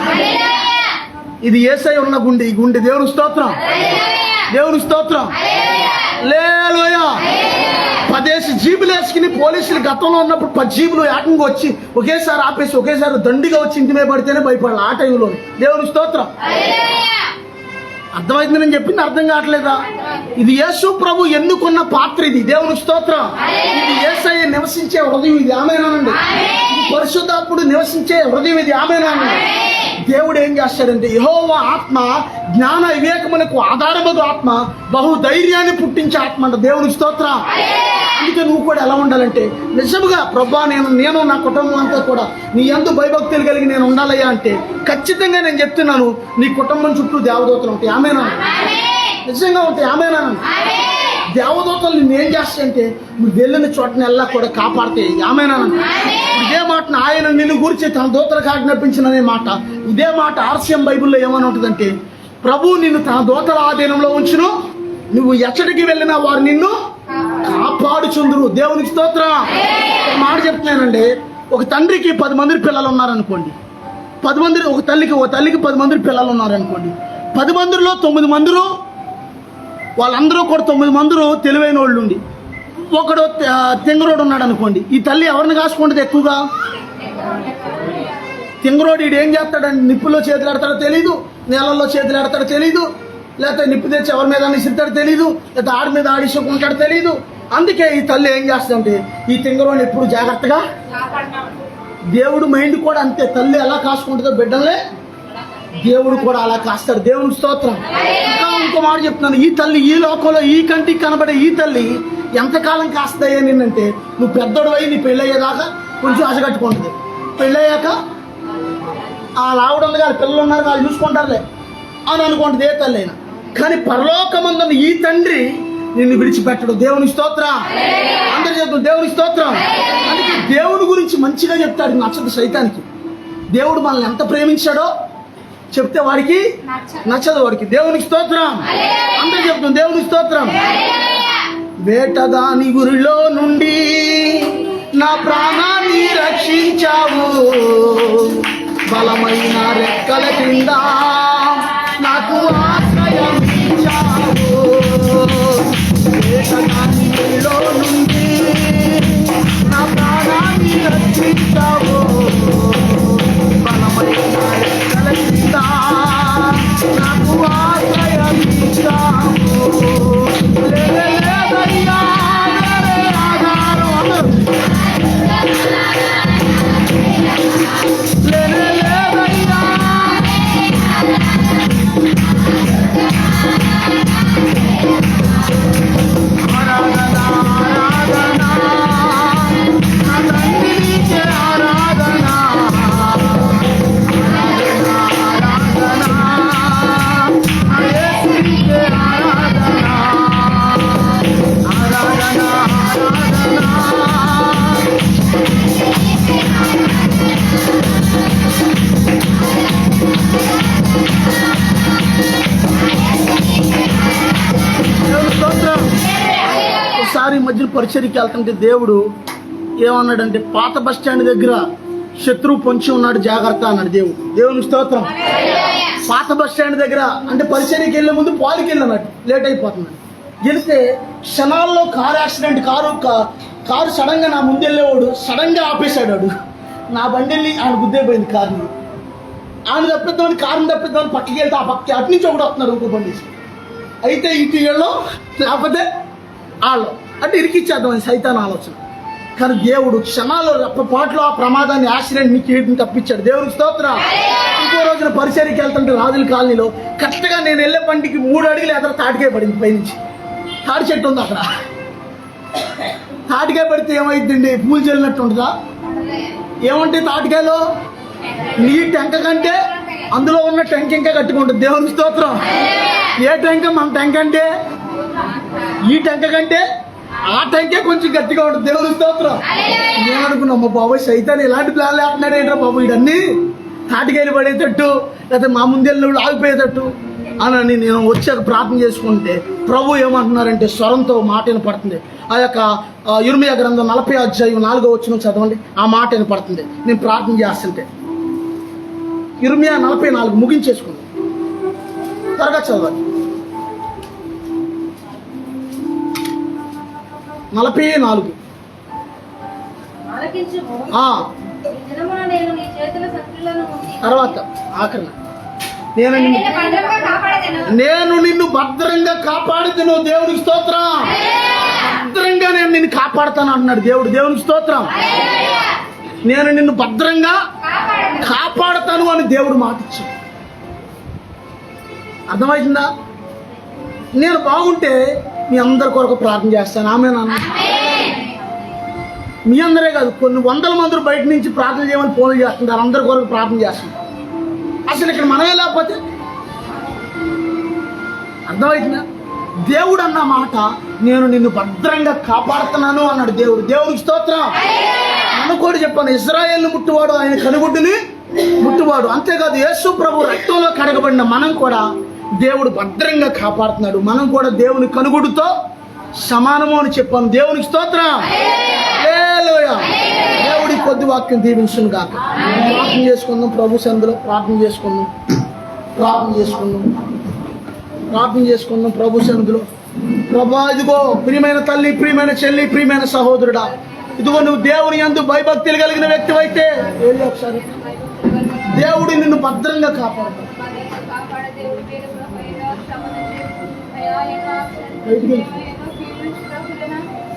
Speaker 1: ఇది యేసయ్య ఉన్న గుండె, ఈ గుండె. దేవునికి స్తోత్రం. దేవునికి స్తోత్రం. హల్లెలూయా. 10 జీబులు వేసుకుని పోలీసులు గతంలో ఉన్నప్పుడు 10 జీబులు ఏకంగా వచ్చి ఒకేసారి ఆపేసి ఒకేసారి దండిగా వచ్చి ఇంటి మీద పడితేనే భయపడాలి ఆ టైంలో. దేవునికి స్తోత్రం. అర్థమైంది నేను చెప్పింది, అర్థం కావట్లేదా? ఇది యేసు ప్రభు ఎన్నుకున్న పాత్ర ఇది. దేవునికి స్తోత్రం. ఇది యేసయ్య నివసించే హృదయం ఇది. ఆమేనండి. ఇది పరిశుద్ధాత్ముడు నివసించే హృదయం ఇది. ఆమేనండి. దేవుడు ఏం చేస్తాడంటే, యెహోవా ఆత్మ జ్ఞాన వివేకములకు ఆధారమగు ఆత్మ, బహుధైర్యాన్ని పుట్టించే ఆత్మ అంట. దేవునికి స్తోత్రం. అందుకే నువ్వు కూడా ఎలా ఉండాలంటే, నిజముగా ప్రభా నేను నా కుటుంబం అంతా కూడా నీ యందు భయభక్తులు కలిగి నేను ఉండాలయ్యా అంటే, ఖచ్చితంగా నేను చెప్తున్నాను, నీ కుటుంబం చుట్టూ దేవదూతలు ఉంటాయి. ఆమేనా? నిజంగా ఉంటాయి. ఆమేనా? దేవదూతలు నిన్ను ఏం చేస్తాయంటే, నువ్వు వెళ్ళిన చోటని ఎలా కూడా కాపాడతాయి. ఆమేనా? ఇదే మాటను ఆయన నిన్ను గురించి తన దూతలకు ఆజ్ఞాపించిన మాట, ఇదే మాట RCM బైబిల్లో ఏమని ఉంటుందంటే, ప్రభు నిన్ను తన దూతల ఆధీనంలో ఉంచును, నువ్వు ఎచ్చడికి వెళ్ళినా వారు నిన్ను కాపాడుచుందురు. దేవునికి స్తోత్రం. మాట చెప్తున్నానండి, ఒక తండ్రికి 10 మంది పిల్లలు ఉన్నారనుకోండి, 10 మంది ఒక తల్లికి 10 మంది పిల్లలు ఉన్నారనుకోండి, 10 మందిలో 9 మంది వాళ్ళందరూ కూడా 9 మంది తెలివైన వాళ్ళు ఉండి, ఒకడు తింగరోడు ఉన్నాడు అనుకోండి, ఈ తల్లి ఎవరిని కాసుకుంటుంది ఎక్కువగా? తింగరోడు. ఈడు ఏం చేస్తాడంటే, నిప్పుల్లో చేతులు ఆడతాడో తెలీదు, నీళ్ళల్లో చేతులు ఆడతాడో తెలీదు, లేకపోతే నిప్పు తెచ్చి ఎవరి మీద ఇస్తాడో తెలీదు, లేకపోతే ఆడి మీద ఆడిసుకుంటాడో తెలీదు. అందుకే ఈ తల్లి ఏం చేస్తుందంటే, ఈ తింగరోని ఎప్పుడు జాగ్రత్తగా. దేవుడు మైండ్ కూడా అంతే. తల్లి ఎలా కాసుకుంటుందో బిడ్డలే దేవుడు కూడా అలా కాస్తాడు. దేవునికి స్తోత్రం. ఇంకో మాట చెప్తున్నాను, ఈ తల్లి ఈ లోకంలో ఈ కంటికి కనబడే ఈ తల్లి ఎంతకాలం కాస్తాయి నిన్నంటే, నువ్వు పెద్దోడు అయ్యి నీ పెళ్ళయ్యేదాకా కొంచెం ఆశ కట్టుకుంటుంది. పెళ్ళయ్యాక ఆ లావుడు ఉంది కాదు, పిల్లలు ఉన్నారు వాళ్ళు చూసుకుంటారులే అని అనుకుంటుంది ఏ తల్లి అయినా. కానీ పరలోకమందున్న ఈ తండ్రి నిన్ను విడిచిపెట్టడు. దేవుని స్తోత్రం. అందరు చెప్తాం దేవుని స్తోత్రం. అందుకే దేవుడి గురించి మంచిగా చెప్తాడు, నచ్చదు సైతానికి. దేవుడు మనల్ని ఎంత ప్రేమించాడో చెప్తే వాడికి నచ్చదు, వాడికి. దేవునికి స్తోత్రం. అందరు చెప్తాం దేవుని స్తోత్రం. వేటదాని గురిలో నుండి నా ప్రాణాన్ని రక్షించావు, బలమైన రెక్కల కింద నాకు ఆశ్రయం ఇచ్చావు. వేటదాని గురిలో నుండి నా ప్రాణాన్ని రక్షించావు, బలమైన రెక్కల కింద నాకు ఆశ్రయం ఇచ్చావు. లేదయ్యా వేరే ఆధారం అందరూ లేదయ్యా. ఆరాధన ఆరాధన నా తండ్రి నీకే ఆరాధన, ఆరాధన ఆరాధన పరిచర్యకి వెళ్తుంటే దేవుడు ఏమన్నాడంటే, పాత బస్ స్టాండ్ దగ్గర శత్రువు పొంచి ఉన్నాడు, జాగ్రత్త అన్నాడు దేవుడు. దేవుని స్తోత్రం. పాత బస్ స్టాండ్ దగ్గర అంటే పరిచర్యకి వెళ్ళే ముందు పాలకి వెళ్ళినట్టు లేట్ అయిపోతున్నాడు. వెళితే క్షణాల్లో కారు యాక్సిడెంట్, కారు సడన్ గా నా ముందు వెళ్ళేవాడు సడన్ గా ఆపేశాడు. నా బండి వెళ్ళి ఆయన గుద్దేపోయింది కారుని. ఆయన తప్పిద్దామని కారుని తప్పిద్దామని పక్కకి వెళ్తే ఆ పక్కకి అటు నుంచి ఒకటి వస్తున్నాడు ఇంకో బండి. అయితే ఇటు వీళ్ళు లేకపోతే వాళ్ళు అంటే ఇరికిచ్చేద్దామని సైతాన్ ఆలోచన. కానీ దేవుడు క్షణాల్లో రెప్పపాట్లో ఆ ప్రమాదాన్ని, యాక్సిడెంట్ని, కీడుని తప్పించాడు. దేవుడికి స్తోత్రం. ఇంకో రోజున పరిచర్యకి వెళ్తుంటే రాజుల కాలనీలో కరెక్ట్గా నేను వెళ్ళే బండికి 3 అడుగులు ఎదురు తాటికాయ పడింది. పైనుంచి తాటి చెట్టు ఉంది అక్కడ. తాటికాయ పడితే ఏమైందండి? పూలు చల్లినట్టు ఉంటుందా? ఏమంటే తాటికాయలో నీ టెంక కంటే అందులో ఉన్న టెంక ఇంకా కట్టుకుంటుంది. దేవుని స్తోత్రం. ఏ టెంక? మన టెంక అంటే ఈ టెంక కంటే ఆ టెంకే కొంచెం గట్టిగా ఉంటుంది. దేవుని స్తోత్రం. నేను అనుకున్నా, మా బాబాయ్ సైతాన్ ఇలాంటి ప్లాన్లు వేస్తున్నాడు ఏంట్రా బాబు, ఇవన్నీ తాటికాయలు పడేటట్టు లేదా మా ముందెళ్ళు ఆగిపోయేటట్టు అని నేను వచ్చాక ప్రార్థన చేసుకుంటే ప్రభు ఏమంటున్నారంటే స్వరంతో మాట వినపడుతుంది. ఆ యొక్క యిర్మీయా గ్రంథం 40వ అధ్యాయం 4వ వచనం చదవండి. ఆ మాట వినపడుతుంది నేను ప్రార్థన చేస్తుంటే. యిర్మీయా 44 ముగించేసుకుంది. త్వరగా చదవాలి. 44 తర్వాత ఆఖరణ నేను నిన్ను భద్రంగా కాపాడుతాను. దేవునికి స్తోత్రం. భద్రంగా నేను నిన్ను కాపాడుతాను అంటున్నాడు దేవుడు. దేవునికి స్తోత్రం. నేను నిన్ను భద్రంగా కాపాడుతాను అని దేవుడు మాట ఇచ్చాడు. అర్థమవుతుందా? నేను బాగుంటే మీ అందరి కొరకు ప్రార్థన చేస్తాను. ఆమె నాన్న మీ అందరే కాదు, కొన్ని వందల మంది బయట నుంచి ప్రార్థన చేయమని ఫోన్లు చేస్తుంటారు. అందరి కొరకు ప్రార్థన చేస్తుంటారు. అసలు ఇక్కడ మనమే లేకపోతే అర్థమవుతుందా? దేవుడు అన్న మాట నేను నిన్ను భద్రంగా కాపాడుతున్నాను అన్నాడు దేవుడు. దేవుడికి స్తోత్రం. నన్ను కూడా చెప్పాను, ఇశ్రాయేలును ముట్టువాడు ఆయన కనుగుడ్డుని ముట్టువాడు. అంతేకాదు యేసు ప్రభు రక్తంలో కడగబడిన మనం కూడా దేవుడు భద్రంగా కాపాడుతున్నాడు. మనం కూడా దేవుని కనుగుడుతో సమానము అని చెప్పాను. దేవునికి స్తోత్రం. హల్లెలూయా. దేవుడి కొద్ది వాక్యం దీవించును గాక. ప్రార్థన చేసుకుందాం. ప్రభు సన్నిధిలో ప్రార్థన చేసుకుందాం. ప్రభు సన్నిధిలో. ప్రభా, ఇదిగో ప్రియమైన తల్లి, ప్రియమైన చెల్లి, ప్రియమైన సహోదరుడా, ఇదిగో నువ్వు దేవుని యందు భయభక్తులు కలిగిన వ్యక్తి అయితే ఒకసారి దేవుడు నిన్ను భద్రంగా కాపాడు.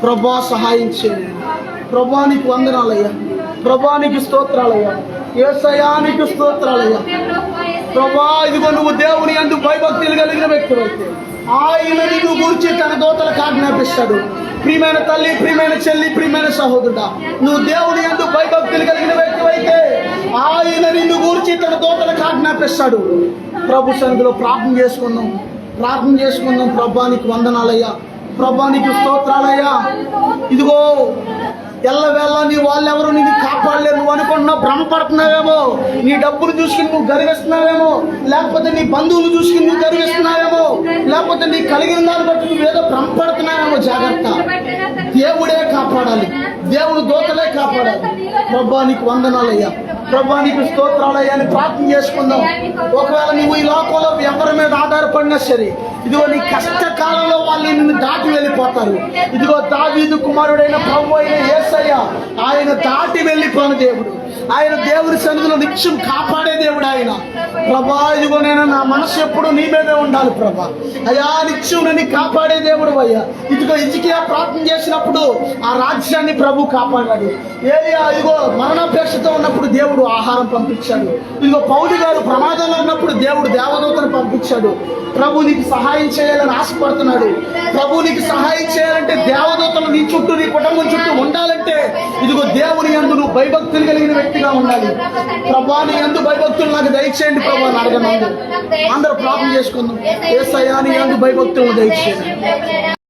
Speaker 1: ప్రభా సహాయం చేయండి. ప్రభానికి వందనాలయ్యా. ప్రభానికి స్తోత్రాలయ్యా. యేసయ్యానికి స్తోత్రాలయ్యా. ప్రభా, ఇదిగో నువ్వు దేవుని యందు భయభక్తులు కలిగిన వ్యక్తి అయితే ఆయన నిన్ను గురించి తన దూతలకు ఆజ్ఞాపిస్తాడు. ప్రియమైన తల్లి, ప్రియమైన చెల్లి, ప్రియమైన సహోదరుడా, నువ్వు దేవుని యందు భయభక్తులు కలిగిన వ్యక్తి అయితే ఆయన నిన్ను గురించి తన దూతలకు ఆజ్ఞాపిస్తాడు. ప్రభు సన్నిధిలో ప్రార్థన చేసుకుందాం. ప్రభానికి వందనాలయ్యా. ప్రభానికి స్తోత్రాలయ్యా. ఇదిగో ఎల్లవేళ నీ వాళ్ళెవరు నిన్ను కాపాడలేరు నువ్వు అనుకుంటున్నావు, భ్రమపడుతున్నావేమో. నీ డబ్బులు చూసుకుని నువ్వు గర్విస్తున్నావేమో, లేకపోతే నీ బంధువులు చూసుకుని నువ్వు గర్విస్తున్నావేమో, లేకపోతే నీ కలిగిన దాన్ని బట్టి నువ్వేదో భ్రమపడుతున్నావేమో. జాగ్రత్త. దేవుడే కాపాడాలి. దేవుడు దూతలే కాపాడాలి. ప్రభానికి వందనాలయ్యా. ప్రభానికి స్తోత్రాలయ్యా అని ప్రార్థన చేసుకుందాం. ఒకవేళ నువ్వు ఈ లోకంలో ఎవరి మీద ఆధారపడినా సరే, ఇదిగో నీ కష్టకాలంలో వాళ్ళు నిన్ను దాటి వెళ్ళిపోతారు. ఇదిగో దావీదు కుమారుడైన ప్రభువు అయిన యేసయ్య ఆయన దాటి వెళ్ళిపోయిన దేవుడు. ఆయన దేవుని సన్నిధిలో నిత్యం కాపాడే దేవుడు ఆయన. ప్రభా, ఇదిగో నేను నా మనసు ఎప్పుడు నీ మీదే ఉండాలి ప్రభా. అయ్యా, నిత్యం నన్ను కాపాడే దేవుడు అయ్యా. ఇదిగో హిజ్కియా ప్రార్థన చేసినప్పుడు ఆ రాజ్యాన్ని ప్రభు కాపాడాడు. ఏలియా ఇదిగో మరణాపేక్షతో ఉన్నప్పుడు దేవుడు ఆహారం పంపించాడు. ఇదిగో పౌలు గారు ప్రమాదంలో ఉన్నప్పుడు దేవుడు దేవదూతను పంపించాడు. ప్రభు నీకు సహాయం చేయాలని ఆశపడుతున్నాడు. ప్రభు నీకు సహాయం చేయాలంటే దేవదూతలు నీ చుట్టూ, నీ కుటుంబం చుట్టూ ఉండాలంటే ఇదిగో దేవుని యందు నువ్వు భయభక్తులు కలిగిన వ్యక్తిగా ఉండాలి. ప్రభా, నీ యందు భయభక్తులు నాకు దయచేయండి ప్రభా అని అడగను. అందరూ ప్రార్థన చేసుకుందాం. యేసయ్యా నీ యందు భయభక్తులను దయచేయండి.